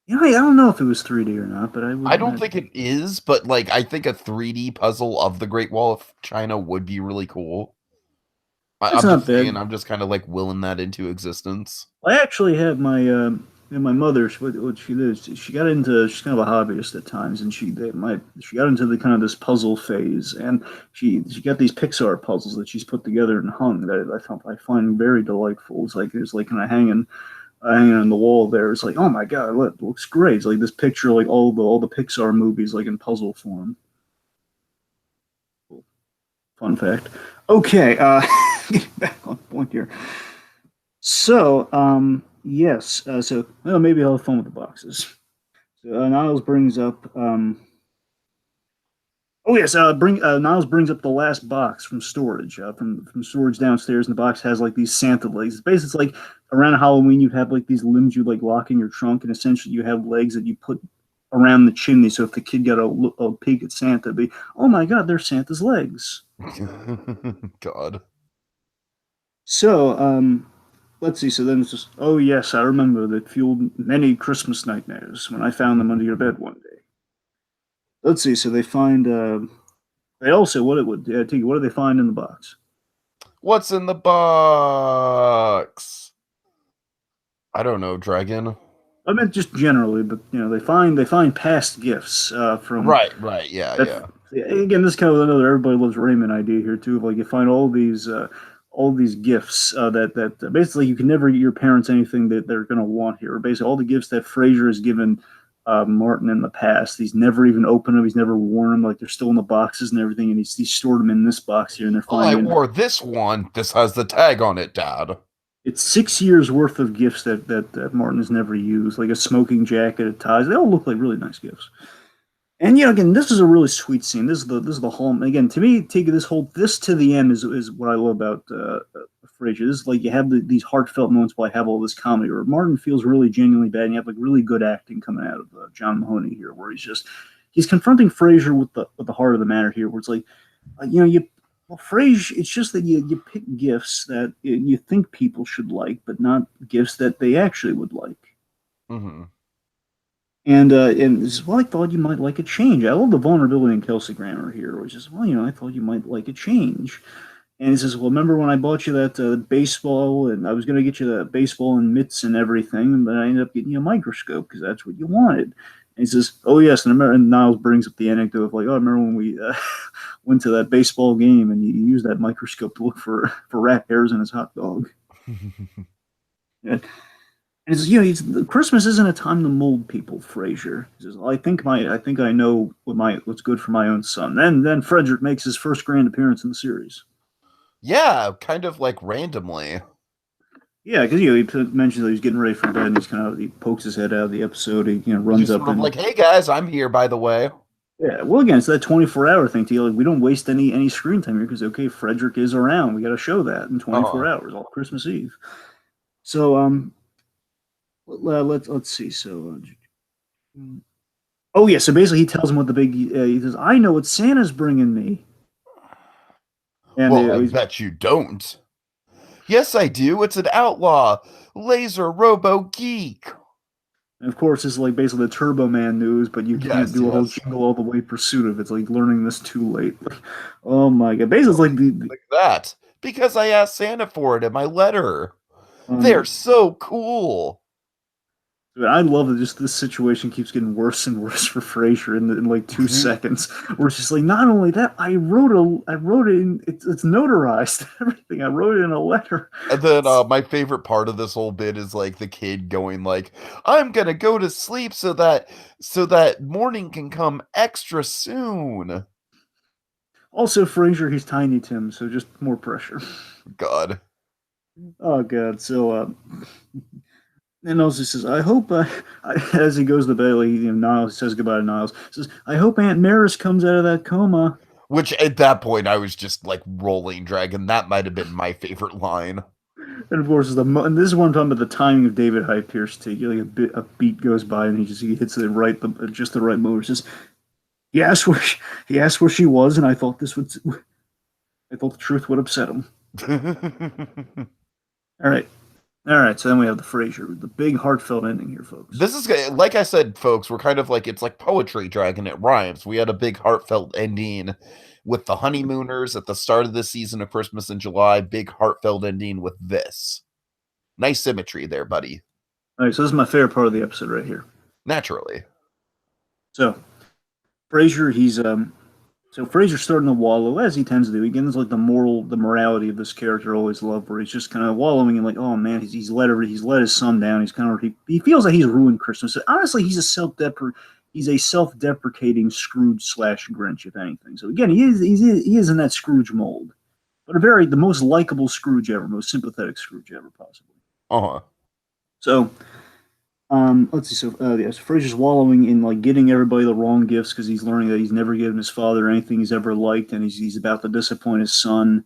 You know, I don't know if it was 3D or not, but I don't think it is, but like I think a 3D puzzle of the Great Wall of China would be really cool. I'm just saying, I'm just kind of like willing that into existence. I actually have my mother. What she does, she's kind of a hobbyist at times, and she got into the kind of this puzzle phase, and she got these Pixar puzzles that she's put together and hung that I find very delightful. It's like kind of hanging on the wall there. It's like, oh my god, it looks great. It's like this picture, like all the Pixar movies, like in puzzle form. Fun fact. Okay, getting back on point here. So, yes. So, well, maybe I'll have fun with the boxes. So, Niles brings up. Oh yes, Niles brings up the last box from storage, from storage downstairs, and the box has like these Santa legs. It's basically like around Halloween, you have like these limbs you like lock in your trunk, and essentially you have legs that you put around the chimney. So if the kid got a peek at Santa, it'd be, oh my god, they're Santa's legs. God. So, let's see. So then it's just, oh yes, I remember that fueled many Christmas nightmares when I found them under your bed one day. Let's see. So they find. They also what it would. Tiki, what do they find in the box? What's in the box? I don't know, Dragon. I meant just generally, but they find past gifts from. Right. Yeah. Again, this is kind of another everybody loves Raymond idea here too. Like you find all these gifts that basically you can never get your parents anything that they're going to want here. Basically, all the gifts that Fraiser has given Martin in the past, he's never even opened them. He's never worn them. Like they're still in the boxes and everything, and he's stored them in this box here. And they're finding. I wore this one. This has the tag on it, Dad. It's 6 years worth of gifts that Martin has never used, like a smoking jacket, a tie. They all look like really nice gifts. And again, this is a really sweet scene. This is the home. Again, to me, take this to the end is what I love about Frasier. This is like you have these heartfelt moments while I have all this comedy, where Martin feels really genuinely bad, and you have like really good acting coming out of John Mahoney here, where he's confronting Frasier with the heart of the matter here, where it's like, Frasier, it's just that you pick gifts that you think people should like, but not gifts that they actually would like. Mm-hmm. And this is, well, I thought you might like a change. I love the vulnerability in Kelsey Grammer here, which is, well, I thought you might like a change. And he says, well, remember when I bought you that baseball, and I was going to get you that baseball and mitts and everything, but I ended up getting you a microscope because that's what you wanted. And he says, oh, yes. And Niles brings up the anecdote of like, oh, I remember when we went to that baseball game and you used that microscope to look for rat hairs in his hot dog. And it's, Christmas isn't a time to mold people, Frasier. He says, I think I know what's good for my own son. Then Frederick makes his first grand appearance in the series. Yeah, kind of like randomly. Yeah, because he mentions that he's getting ready for bed, and he pokes his head out of the episode. He runs up and like, "Hey guys, I'm here, by the way." Yeah, well, again, it's that 24-hour thing. We don't waste any screen time here because Frederick is around. We got to show that in 24 hours, all Christmas Eve. So let's see. So oh yeah, so basically he tells him what he says. I know what Santa's bringing me. And I bet you don't. Yes, I do. It's an outlaw laser robo geek. And of course, it's like basically the Turbo Man news, but you can't Yes, do a whole yes. jingle all the way pursuit of it. It's like learning this too late. Like, oh my god! Basically, it's like Like that. Because I asked Santa for it in my letter. They're um, so cool. I love that just this situation keeps getting worse and worse for Frasier in like 2 seconds. Where it's just like, not only that, I wrote it in, it's notarized everything. I wrote it in a letter. And then my favorite part of this whole bit is like the kid going like, "I'm gonna go to sleep so that morning can come extra soon." Also, Frasier, he's Tiny Tim, so just more pressure. God. Oh god. So and also he says, I hope as he goes to bed, like, Niles says goodbye to Niles. Says, I hope Aunt Maris comes out of that coma. Which at that point I was just like rolling dragon. That might have been my favorite line. And of course, and this is what I'm talking about, the timing of David Hyde Pierce take. Like a beat goes by and he hits it right, just the right moment. Says he asked he asked where she was, and I thought the truth would upset him. All right, all right. So then we have the Frasier, the big heartfelt ending here, folks. This is like I said, folks. We're kind of like it's like poetry, dragon. It rhymes. We had a big heartfelt ending with the honeymooners at the start of the season of Christmas in July. Big heartfelt ending with this. Nice symmetry there, buddy. All right, so this is my favorite part of the episode right here. Naturally. So Frasier, so Frasier's starting to wallow as he tends to do. Again, it's like the morality of this character I always loved, where he's just kind of wallowing in like, oh man, he's let his son down. He's kind of he feels like he's ruined Christmas. Honestly, he's a self-deprecating Scrooge slash Grinch, if anything. So again, he is in that Scrooge mold, but the most likable Scrooge ever, most sympathetic Scrooge ever, possibly. Uh-huh. So let's see. So, so Fraser's wallowing in like getting everybody the wrong gifts because he's learning that he's never given his father anything he's ever liked, and he's about to disappoint his son.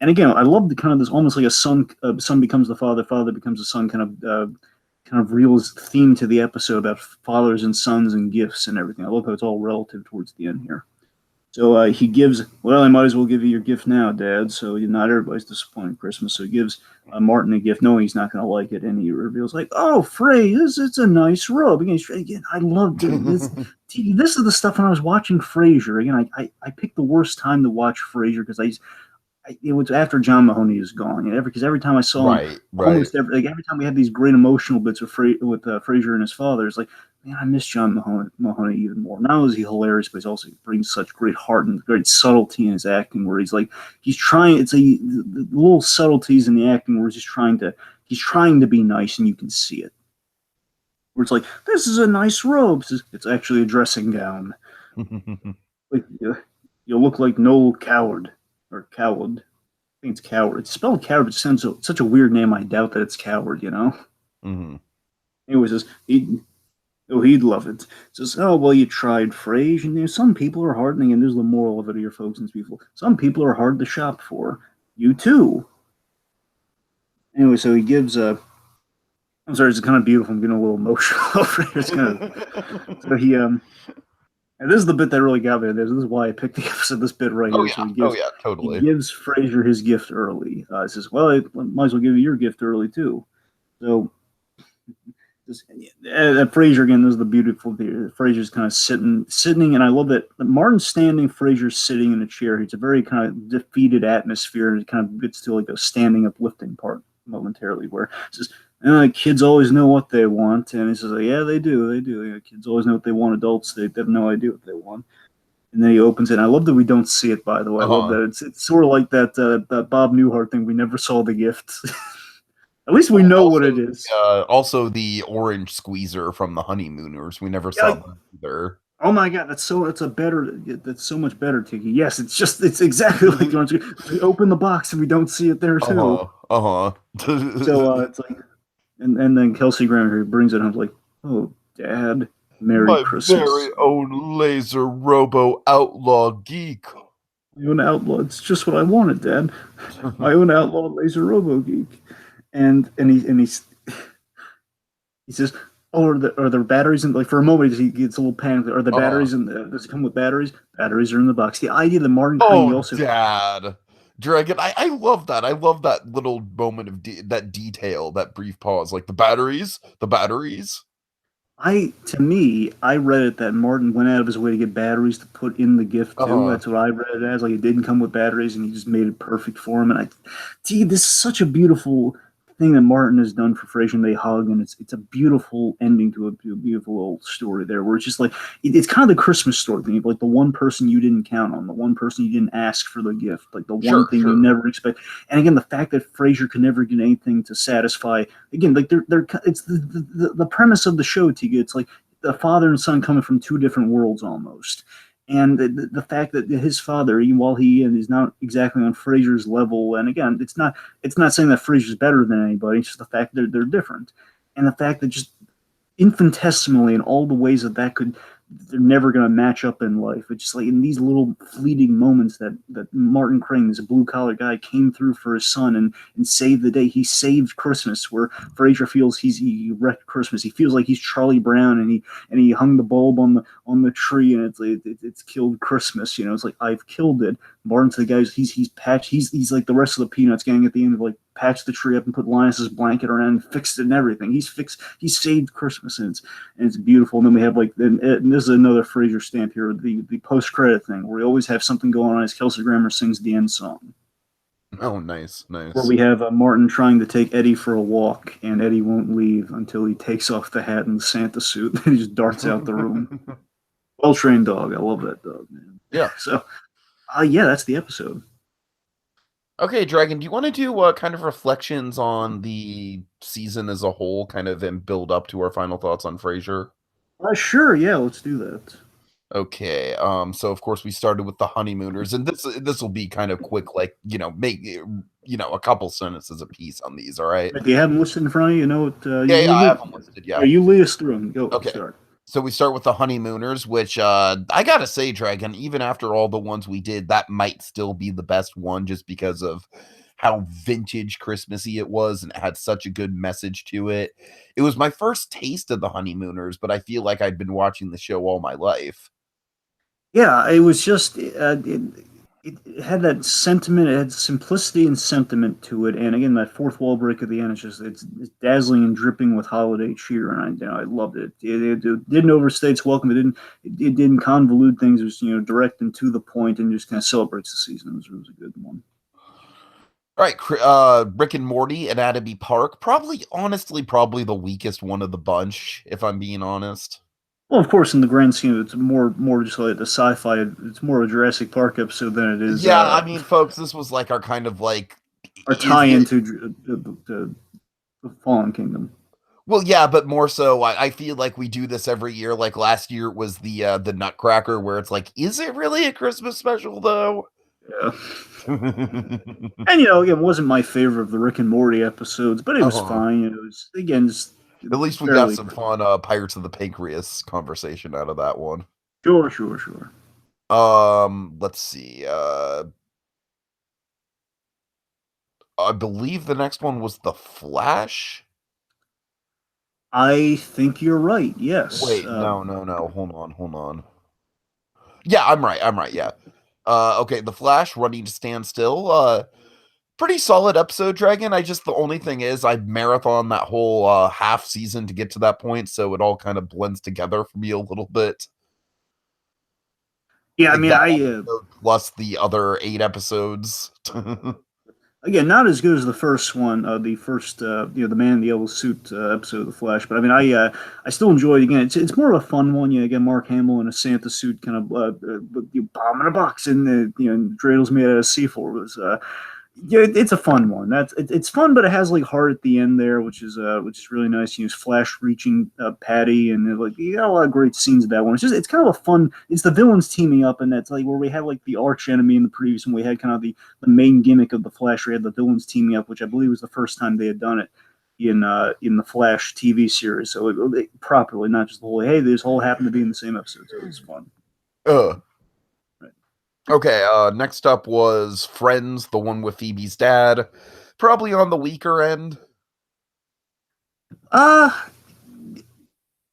And again, I love the kind of this almost like son becomes the father, father becomes the son kind of real theme to the episode about fathers and sons and gifts and everything. I love how it's all relative towards the end here. So he gives, well, I might as well give you your gift now, Dad. So not everybody's disappointed at Christmas. So he gives Martin a gift, knowing he's not going to like it. And he reveals, like, oh, Frey, it's a nice robe. Again, I loved it. This is the stuff when I was watching Frasier. Again, I picked the worst time to watch Frasier because it was after John Mahoney is gone. Because every time I saw him, right. almost every time we had these great emotional bits with Frasier and his father, it's like, man, I miss John Mahoney even more. Not only is he hilarious, but he also brings such great heart and great subtlety in his acting. Where he's trying. It's the little subtleties in the acting where he's trying to be nice, and you can see it. Where it's like, this is a nice robe. It's actually a dressing gown. Like, you look like Noel Coward or Coward. I think it's Coward. It's spelled Coward. It sounds such a weird name. I doubt that it's Coward. Mm-hmm. Anyways, he'd love it. Says, oh well, you tried Frage, and some people are hardening, and there's the moral of it here, folks. And people, some people are hard to shop for. You too. Anyway, so he gives I'm sorry, it's kind of beautiful. I'm getting a little emotional over here. It's kind of so he and this is the bit that really got me. This is why I picked the episode. This bit right here. Yeah. So Totally. he gives Frasier his gift early. He says, "Well, I might as well give you your gift early too." So, Frasier again. This is the beautiful. Frasier's kind of sitting, and I love that Martin's standing. Frasier's sitting in a chair. It's a very kind of defeated atmosphere, and it kind of gets to like a standing, uplifting part momentarily, where it says, kids always know what they want, and he says, yeah, they do. Kids always know what they want. Adults, they have no idea what they want. And then he opens it. And I love that we don't see it, by the way. I love that it's sort of like that Bob Newhart thing. We never saw the gift. At least we know what it is. Also, the orange squeezer from the honeymooners. We never saw that either. Oh my god, that's so much better, Tiki. Yes, it's exactly like the orange. We open the box and we don't see it there too. So it's like, and then Kelsey Grammer brings it home like, oh, Dad, Merry Christmas. My very own laser robo outlaw geek. My own outlaw. It's just what I wanted, Dad. My own outlaw laser robo geek. And he says, oh, are there batteries in, like, for a moment he gets a little panicked. Are the batteries in the, does it come with batteries? Batteries are in the box. The idea that Martin also, Dad. Dragon, I love that. I love that little moment of that detail, that brief pause. Like the batteries. To me, I read it that Martin went out of his way to get batteries to put in the gift too. Uh-huh. That's what I read it as. Like it didn't come with batteries, and he just made it perfect for him. And gee, this is such a beautiful thing that Martin has done for Frasier. And they hug, and it's a beautiful ending to a beautiful little story there, where it's just like it's kind of the Christmas story thing, like the one person you didn't count on, the one person you didn't ask for the gift, like the one Sure, thing you sure. never expect. And again, the fact that Frasier could never get anything to satisfy again, like they're it's the premise of the show to get it's like the father and son coming from two different worlds almost. And the fact that his father, while he is not exactly on Frasier's level, and again, it's not saying that Frasier's better than anybody. It's just the fact that they're different, and the fact that just infinitesimally in all the ways that could they're never going to match up in life. It's just like in these little fleeting moments that Martin Crane, this blue collar guy, came through for his son and saved the day. He saved Christmas, where Frasier feels he wrecked Christmas. He feels like he's Charlie Brown, and he hung the bulb on the tree, and it's killed Christmas. It's like I've killed it. Martin's the guy. He's patched. He's like the rest of the Peanuts gang at the end of like patched the tree up and put Linus's blanket around and fixed it and everything. He's saved Christmas, and it's beautiful. And then we have like and this is another Frasier stamp here, the post credit thing where we always have something going on as Kelsey Grammer sings the end song. Oh, nice, Where nice. we have Martin trying to take Eddie for a walk, and Eddie won't leave until he takes off the hat and the Santa suit. And he just darts out the room. Well trained dog. I love that dog, man. Yeah. So, yeah, that's the episode. Okay, Dragon, do you want to do kind of reflections on the season as a whole, kind of, and build up to our final thoughts on Frasier? Sure, yeah, let's do that. Okay, so of course we started with the honeymooners, and this will be kind of quick, like, make a couple sentences a piece on these, all right? If you have them listed in front of you, you know what Yeah, I have them listed, yeah. you lead us through them. Go Okay. start. So we start with the honeymooners, which I gotta say, Dragon, even after all the ones we did, that might still be the best one just because of how vintage Christmassy it was and it had such a good message to it. It was my first taste of the honeymooners, but I feel like I'd been watching the show all my life. Yeah, it was just it had that sentiment, it had simplicity and sentiment to it, and again that fourth wall break at the end is just it's dazzling and dripping with holiday cheer, and I loved it. It didn't overstay its welcome. It didn't convolute things. It was direct and to the point, and just kind of celebrates the season. It was a good one. All right, Rick and Morty, Anatomy Park, honestly, probably the weakest one of the bunch, if I'm being honest. Well, of course, in the grand scheme, it's more just like the sci-fi. It's more a Jurassic Park episode than it is Yeah, I mean, folks, this was like our kind of like, our is tie it? into the Fallen Kingdom. Well, yeah, but more so, I feel like we do this every year. Like last year was the Nutcracker, where it's like, is it really a Christmas special though? Yeah. And again, it wasn't my favorite of the Rick and Morty episodes, but it was Uh-huh. fine. It was again just At least we got fairly some fun Pirates of the Pancreas conversation out of that one. sure, sure, sure. Let's see. I believe the next one was The Flash. I think you're right. Yes. Wait, no. Hold on. Yeah, I'm right. Yeah. Okay, The Flash, Running to Stand Still. Pretty solid episode, Dragon. The only thing is I marathon that whole half season to get to that point, so it all kind of blends together for me a little bit. Yeah, I Like mean, that episode plus the other 8 episodes. again, not as good as the first one, the first, the Man in the Yellow Suit episode of The Flash. But I mean, I still enjoy it. Again, it's more of a fun one. Again, Mark Hamill in a Santa suit, kind of bomb in a box, and dreidels made out of C4 was yeah, it's a fun one. It's fun, but it has like heart at the end there, which is really nice. Flash reaching Patty, and like you got a lot of great scenes of that one. It's kind of a fun. It's the villains teaming up, and that's like where we had like the arch enemy in the previous, and we had kind of the main gimmick of the Flash. We had the villains teaming up, which I believe was the first time they had done it in the Flash TV series. So properly, not just the whole hey, this whole happened to be in the same episode, so it was fun. Ugh. Okay, next up was Friends, the one with Phoebe's dad. Probably on the weaker end. Uh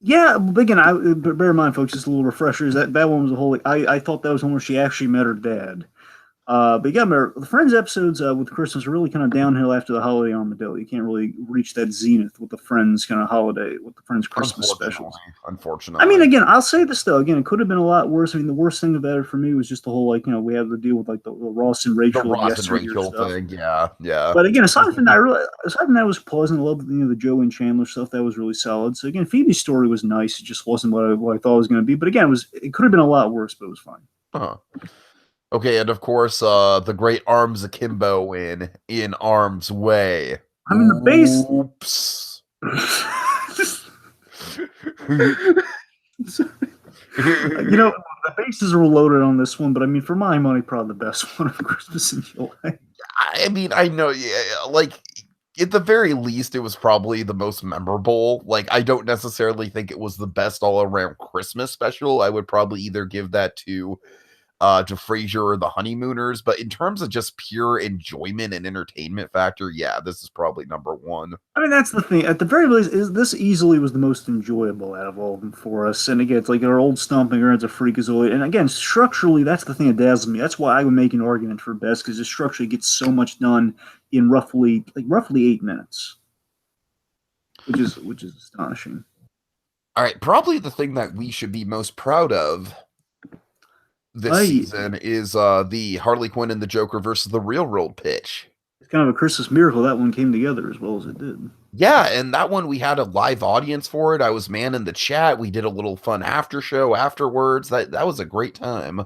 Yeah, but again, bear in mind, folks, just a little refreshers. That one was a whole. I thought that was one where she actually met her dad. But yeah, the Friends episodes with Christmas are really kind of downhill after the holiday armadillo. You can't really reach that zenith with the Friends kind of holiday, with the Friends Christmas Unfortunately, specials. I mean, unfortunately, again, I'll say this though. Again, it could have been a lot worse. I mean, the worst thing about it for me was just the whole like we had to deal with like the Ross and the Rachel of Ross and yesteryear Rachel stuff. thing, yeah, yeah. But again, aside from that was pleasant. I love the Joey and Chandler stuff. That was really solid. So again, Phoebe's story was nice. It just wasn't what I thought it was going to be. But again, it could have been a lot worse, but it was fine. Uh-huh. Okay, and of course, the great Arms Akimbo in Arms Way. I mean, the base. Oops. The bases are loaded on this one, but I mean, for my money, probably the best one of Christmas in July. I mean, I know, yeah, like at the very least, it was probably the most memorable. Like, I don't necessarily think it was the best all around Christmas special. I would probably either give that to Fraiser or the Honeymooners, but in terms of just pure enjoyment and entertainment factor, yeah, this is probably number one. I mean, that's the thing. At the very least, this easily was the most enjoyable out of all of them for us. And again, it's like our old stomping grounds of Freakazoid. And again, structurally, that's the thing that dazzles me. That's why I would make an argument for best because it structurally gets so much done in roughly 8 minutes, which is astonishing. All right, probably the thing that we should be most proud of this I season is the Harley Quinn and the Joker versus the Real World pitch. It's kind of a Christmas miracle that one came together as well as it did. Yeah, and that one we had a live audience for it. I was manning the chat. We did a little fun after show afterwards. That was a great time.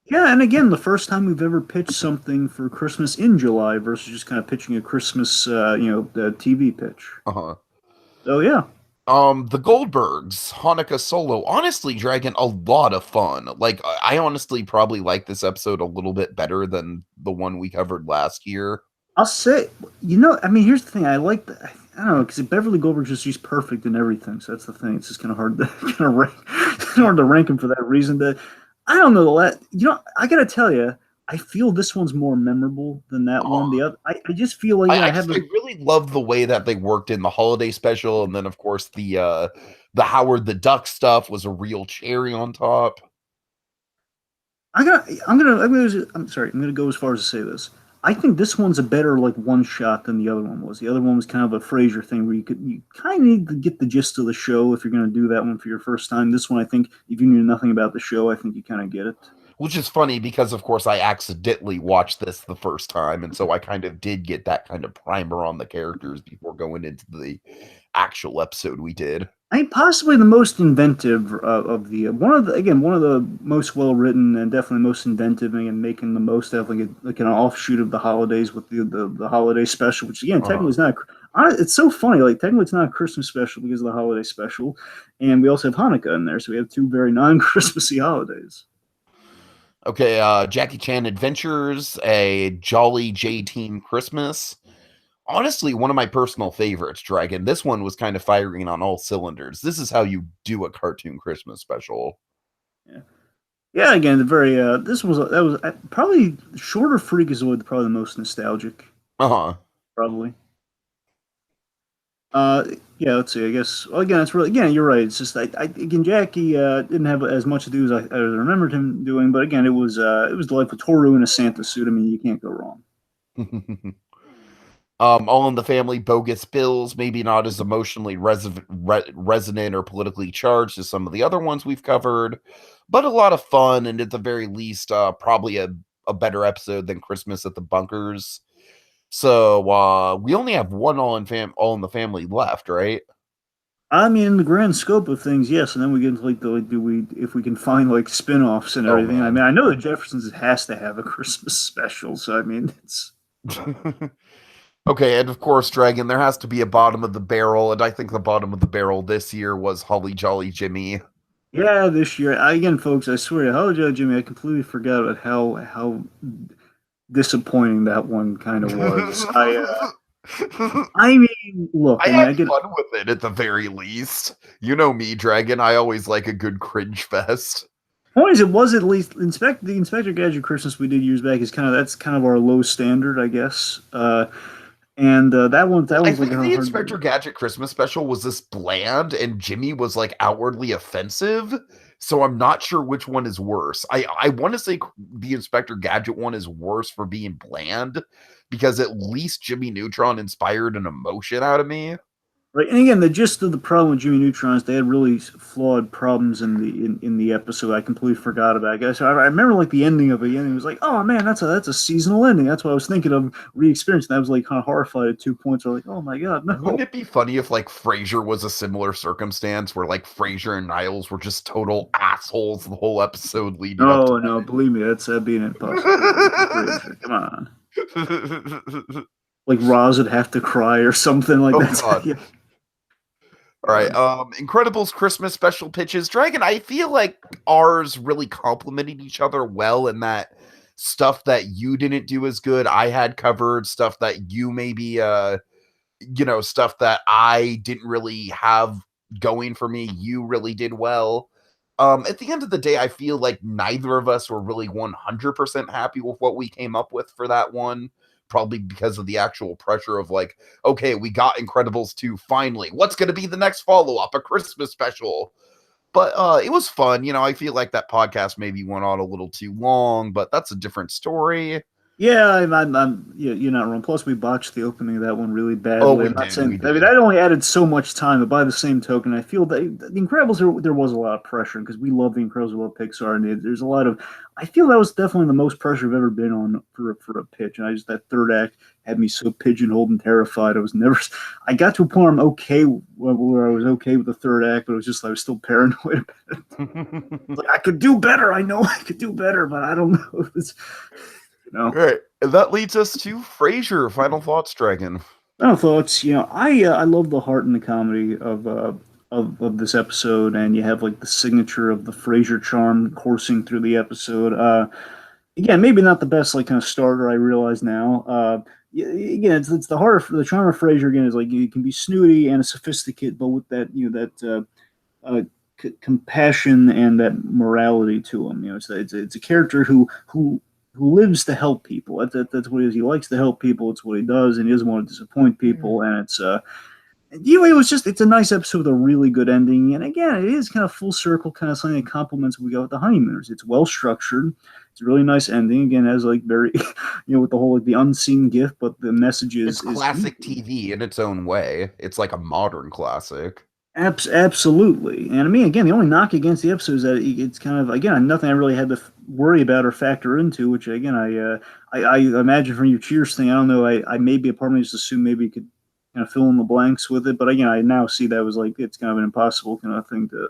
Yeah, and again, the first time we've ever pitched something for Christmas in July versus just kind of pitching a Christmas, TV pitch. Uh-huh. So yeah, The Goldbergs, Hanukkah solo. Honestly, Dragon, a lot of fun. Like, I honestly probably like this episode a little bit better than the one we covered last year. I'll say, I mean, here's the thing. I like the, I don't know, because Beverly Goldberg just she's perfect in everything. So that's the thing. It's just kind of hard to kind of rank, hard to rank him for that reason. But I don't know. I gotta tell you, I feel this one's more memorable than that one. The other, I just feel like I really love the way that they worked in the holiday special, and then of course the Howard the Duck stuff was a real cherry on top. I'm sorry. I'm gonna go as far as to say this. I think this one's a better like one shot than the other one was. The other one was kind of a Frasier thing where you kind of need to get the gist of the show if you're going to do that one for your first time. This one, I think, if you knew nothing about the show, I think you kind of get it. Which is funny because, of course, I accidentally watched this the first time, and so I kind of did get that kind of primer on the characters before going into the actual episode we did. I mean, possibly the most inventive of the one of the most well written and definitely most inventive and making the most of like an offshoot of the holidays with the holiday special, which again technically is not. It's so funny. Like technically, it's not a Christmas special because of the holiday special, and we also have Hanukkah in there, so we have two very non-Christmassy holidays. Okay, Jackie Chan Adventures, a Jolly J-Team Christmas. Honestly, one of my personal favorites, Dragon. This one was kind of firing on all cylinders. This is how you do a cartoon Christmas special. Yeah, yeah. Again, the very this was that was probably shorter Freakazoid, probably the most nostalgic. Probably. Yeah. Let's see. I guess. Well, again, it's really again. You're right. It's just again, Jackie didn't have as much to do as I remembered him doing, but again, it was delightful. Toru in a Santa suit. I mean, you can't go wrong. All in the Family, Bogus Bills, maybe not as emotionally resonant or politically charged as some of the other ones we've covered, but a lot of fun, and at the very least, probably a better episode than Christmas at the Bunkers. So we only have one All in the Family left, right? I mean, in the grand scope of things, yes. And then we get into if we can find like spin-offs and everything. I mean, I know the Jeffersons has to have a Christmas special, so I mean, it's. Okay, and of course, Dragon, there has to be a bottom of the barrel, and I think the bottom of the barrel this year was Holly Jolly Jimmy. Yeah, this year. Again, folks, I swear, Holly Jolly Jimmy, I completely forgot about how disappointing that one kind of was. I mean, look, I had fun with it at the very least. You know me, Dragon. I always like a good cringe fest. Point is, it was at least the Inspector Gadget Christmas we did years back is that's kind of our low standard, I guess. And that was like the Inspector Gadget Christmas special was this bland, and Jimmy was like outwardly offensive. So I'm not sure which one is worse. I want to say the Inspector Gadget one is worse for being bland, because at least Jimmy Neutron inspired an emotion out of me. Right, and again, the gist of the problem with Jimmy Neutron is they had really flawed problems in the episode. I completely forgot about. I guess I remember like the ending of it. The ending was like, oh man, that's a seasonal ending. That's what I was thinking of re-experiencing. I was like kind of horrified at 2 points. I was like, oh my god, Wouldn't no. it be funny if like Fraiser was a similar circumstance where like Fraiser and Niles were just total assholes the whole episode leading up to No, no, believe me, that'd be an impossibility for Frasier. Come on, it? like Roz would have to cry or something like Oh that. god. Yeah, All right. God. Incredibles Christmas special pitches. Dragon, I feel like ours really complemented each other well, in that stuff that you didn't do as good, I had covered. Stuff that you maybe stuff that I didn't really have going for me, you really did well. At the end of the day, I feel like neither of us were really 100% happy with what we came up with for that one. Probably because of the actual pressure of like, okay, we got Incredibles 2 finally. What's going to be the next follow up? A Christmas special. But it was fun. I feel like that podcast maybe went on a little too long, but that's a different story. Yeah, yeah, you're not wrong. Plus, we botched the opening of that one really Oh, badly. we I'm not did. We saying, I mean, did. that only added so much time, but by the same token, I feel that the Incredibles, there was a lot of pressure because we love the Incredibles, we love Pixar, and there's a lot of, I feel that was definitely the most pressure I've ever been on for a pitch. And that third act had me so pigeonholed and terrified. I got to a point where I'm okay, where I was okay with the third act, but it was just, I was still paranoid. Like, I could do better. I know I could do better, but I don't know if it's, you know. All right. And that leads us to Frasier. Final thoughts, Dragon. Oh, thoughts. I love the heart and the comedy of this episode, and you have like the signature of the Frasier charm coursing through the episode. Again, maybe not the best like kind of starter. I realize now. Again, it's the heart of the charm of Frasier. Again, is like you can be snooty and a sophisticate, but with that compassion and that morality to him. It's a character who lives to help people. That's what he is. He likes to help people. It's what he does, and he doesn't want to disappoint people. And it's a nice episode with a really good ending. And again, it is kind of full circle, kind of something that complements what we got with the Honeymooners. It's well structured. It's a really nice ending. Again, has like very, with the whole like the unseen gift, but the message It's is classic TV in its own way. It's like a modern classic. Absolutely. And I mean, again, the only knock against the episode is that it's kind of, again, nothing I really had to worry about or factor into, which again, I imagine from your Cheers thing, I don't know, I maybe a part of me just assumed maybe you could kind of fill in the blanks with it. But again, I now see that was like, it's kind of an impossible kind of thing to.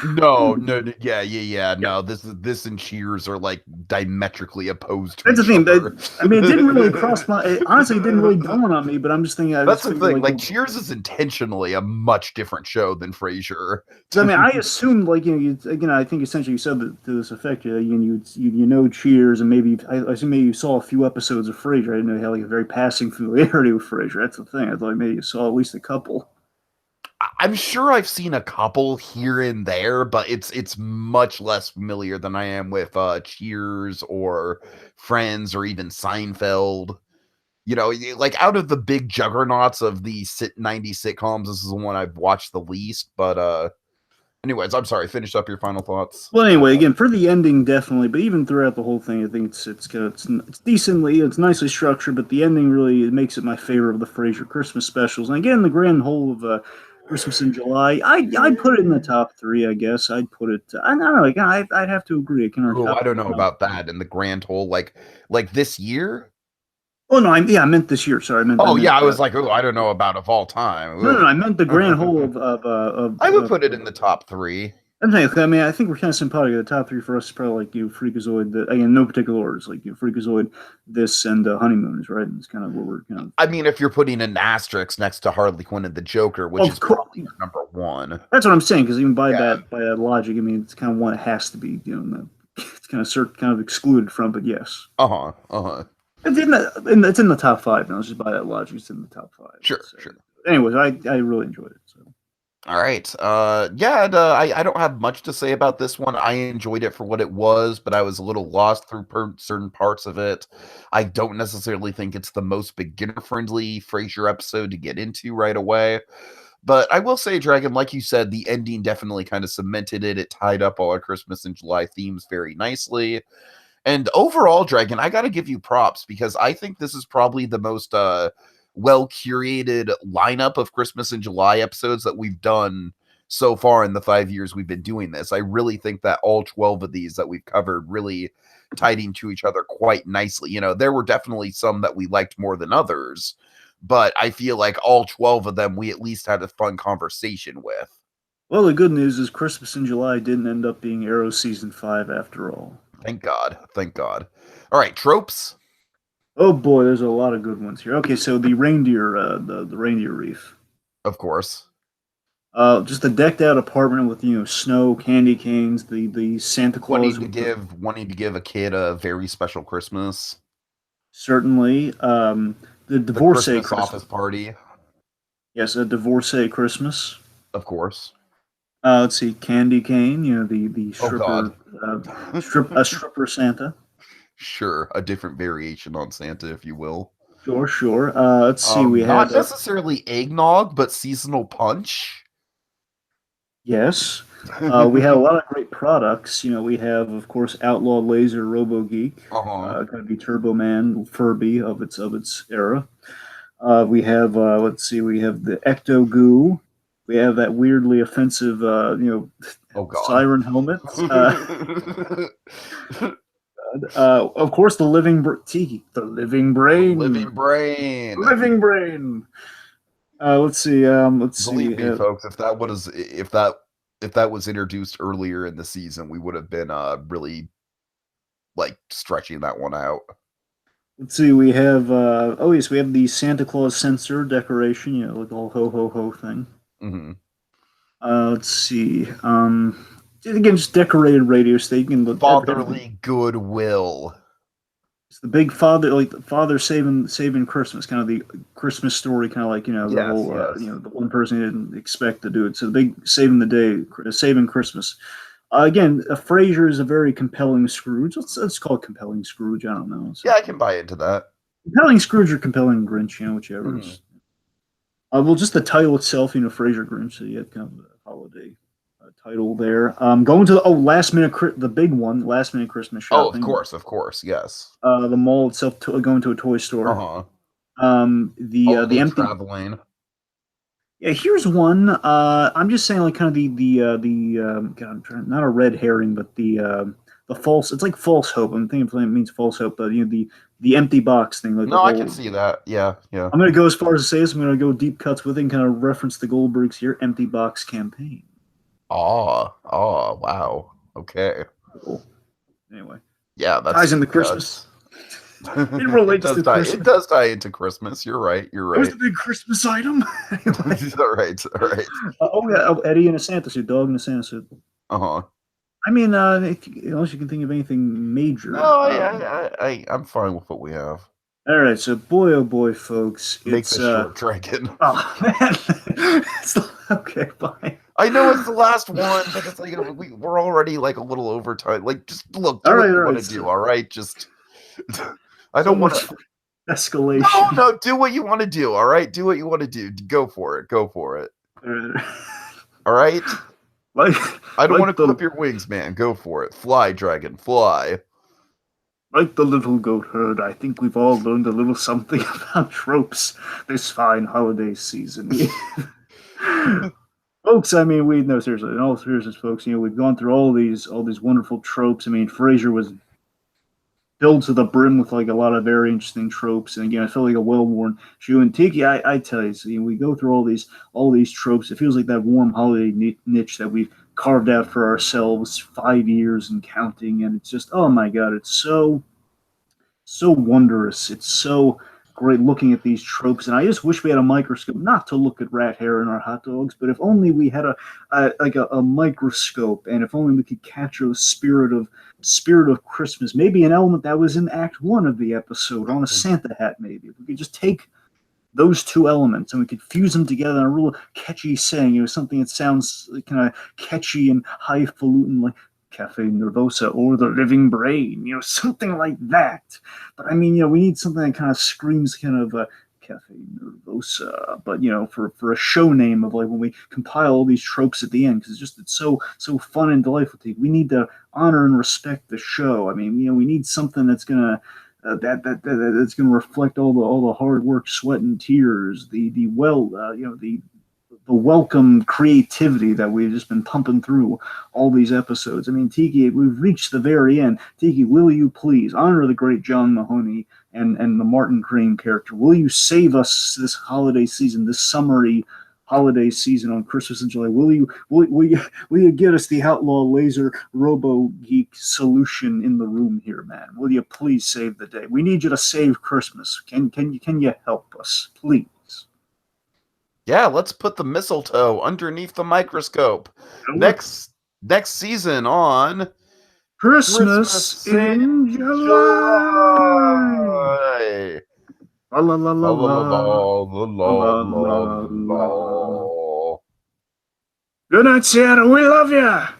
No, yeah. No, this and Cheers are like diametrically opposed to That's the each thing. other. I mean, it didn't really cross honestly, it didn't really dawn on me, but I'm just thinking, I That's just the figured thing. like, Like Cheers is intentionally a much different show than Frasier. I mean, I assumed like again, I think essentially you said that to this effect. You know Cheers, and maybe I assume maybe you saw a few episodes of Frasier. I didn't know you had like a very passing familiarity with Frasier. That's the thing. I thought maybe you saw at least a couple. I'm sure I've seen a couple here and there, but it's much less familiar than I am with Cheers or Friends or even Seinfeld. Like out of the big juggernauts of the 90s sitcoms, this is the one I've watched the least. But anyways, I'm sorry. Finish up your final thoughts. Well, anyway, again for the ending, definitely, but even throughout the whole thing, I think it's decently, it's nicely structured, but the ending really it makes it my favorite of the Frasier Christmas specials. And again, the grand whole of Christmas in July, I'd put it in the top three. I guess I'd put it. I don't know. Again, I'd have to agree. It can our Oh, top I don't three. know about that. In the grand whole, like this year. Oh no, I meant this year. Sorry, I Oh meant yeah, I was like, oh, I don't know about of all time. no, Ugh. I meant the grand whole I would put it in the top three. I mean, I think we're kind of sympathetic. The top three for us is probably like Freakazoid. Again, no particular orders. Like Freakazoid, this, and Honeymoons, right? And it's kind of what we're kind of. I mean, if you're putting an asterisk next to Harley Quinn and the Joker, which is probably number one. That's what I'm saying. Because even by that logic, I mean, it's kind of one it has to be. It's kind of excluded from. But yes. It's it's in the top five now. Just by that logic, it's in the top five. Sure. Anyways, I really enjoyed it. So. All right. I don't have much to say about this one. I enjoyed it for what it was, but I was a little lost through certain parts of it. I don't necessarily think it's the most beginner-friendly Frasier episode to get into right away. But I will say, Dragon, like you said, the ending definitely kind of cemented it. It tied up all our Christmas and July themes very nicely. And overall, Dragon, I got to give you props because I think this is probably the most well curated lineup of Christmas and July episodes that we've done so far in the 5 years we've been doing this. I really think that all 12 of these that we've covered really tied into each other quite nicely. You know, there were definitely some that we liked more than others, but I feel like all 12 of them we at least had a fun conversation with. Well, the good news is Christmas in July didn't end up being Arrow season 5 after all. Thank God. Thank God. All right, tropes. Oh boy, there's a lot of good ones here. Okay, so the reindeer, the reindeer wreath. Of course. Just a decked out apartment with snow, candy canes, the Santa Claus Wanting to give a kid a very special Christmas. certainly the The divorcee Christmas office party. Yes, a divorcee Christmas. Of course. Let's see, candy cane. The Oh stripper, God. a stripper Santa. Sure, a different variation on Santa, if you will. Sure. Let's see, we Not had necessarily eggnog, but seasonal punch. yes. We had a lot of great products. We have, of course, Outlaw Laser Robo Geek, Uh-huh. going to be Turbo Man Furby of its era. We have let's see, we have the Ecto Goo. We have that weirdly offensive, Oh God. siren helmet. Of course, the Tiki, the living brain, Living brain. living brain. Let's see. Believe me, folks, if that was introduced earlier in the season, we would have been really like stretching that one out. Let's see. We have. Oh yes, we have the Santa Claus sensor decoration. Like the whole ho ho ho thing. Mm-hmm. Let's see. Again, just decorated radio station. Fatherly goodwill. It's the big father, like the father saving Christmas, kind of the Christmas story, kind of like the Yes, whole yes. the one person who didn't expect to do it. So the big saving the day, saving Christmas. Again, Fraiser is a very compelling Scrooge. Let's call it compelling Scrooge. I don't know. Yeah, I can buy into that. Compelling Scrooge or compelling Grinch, whichever. Well, just the title itself, Frasier Grinch, so you had kind of a holiday title there. Going to the big one, last minute Christmas shopping. Oh, of course, yes. The mall itself, going to a toy store. The empty traveling. Yeah, here's one. I'm just saying, like, kind of God, not a red herring, but the false. It's like false hope. I'm thinking it means false hope, but the empty box thing. Like no, I can see that. Yeah. I'm going to go as far as to say this. I'm going to go deep cuts with it and kind of reference the Goldbergs here. Empty box campaign. Oh, wow. Okay. Cool. Anyway. Yeah, that ties into Christmas. It relates to Christmas. It does tie into Christmas. You're right. It was the big Christmas item. All right. Eddie in a Santa suit, dog in a Santa suit. Uh-huh. I mean, unless you can think of anything major. No, I'm fine with what we have. All right, so boy, oh boy, folks, Make this short, Dragon. Oh man, okay, fine. I know it's the last one, but it's like we're already like a little over time. Like, just look, do what you want to do. All right, just I don't want to escalation. No, do what you want to do. All right, do what you want to do. Go for it. All right. I don't want to clip your wings, man. Go for it. Fly, Dragon, fly. Like the little goat herd, I think we've all learned a little something about tropes this fine holiday season. Folks, I mean, seriously, in all seriousness, folks, we've gone through all these wonderful tropes. I mean, Frasier was filled to the brim with like a lot of very interesting tropes, and again, I feel like a well-worn shoe. And Tiki, I tell you, we go through all these tropes. It feels like that warm holiday niche that we've carved out for ourselves 5 years and counting, and it's just, oh my god, it's so wondrous. It's so great looking at these tropes, and I just wish we had a microscope, not to look at rat hair in our hot dogs, but if only we had a microscope, and if only we could capture the spirit of Christmas, maybe an element that was in Act 1 of the episode on a Santa hat. Maybe if we could just take those two elements and we could fuse them together in a real catchy saying, something that sounds kind of catchy and highfalutin, like Cafe Nervosa or the Living Brain, something like that. But I mean, we need something that kind of screams kind of Cafe Nervosa. But for a show name of like when we compile all these tropes at the end, because it's so fun and delightful. We need to honor and respect the show. I mean, we need something that's gonna that's going to reflect all the hard work, sweat, and tears, the welcome creativity that we've just been pumping through all these episodes. I mean, Tiki, we've reached the very end. Tiki, will you please honor the great John Mahoney and the Martin Crane character? Will you save us this holiday season, this summery holiday season on Christmas and July? Will you get us the outlaw laser robo geek solution in the room here, man? Will you please save the day? We need you to save Christmas. Can you help us, please? Yeah, let's put the mistletoe underneath the microscope. Next season on Christmas in July. July. La la la la La la la la la la la la la la. la. Good night, Seattle. We love you.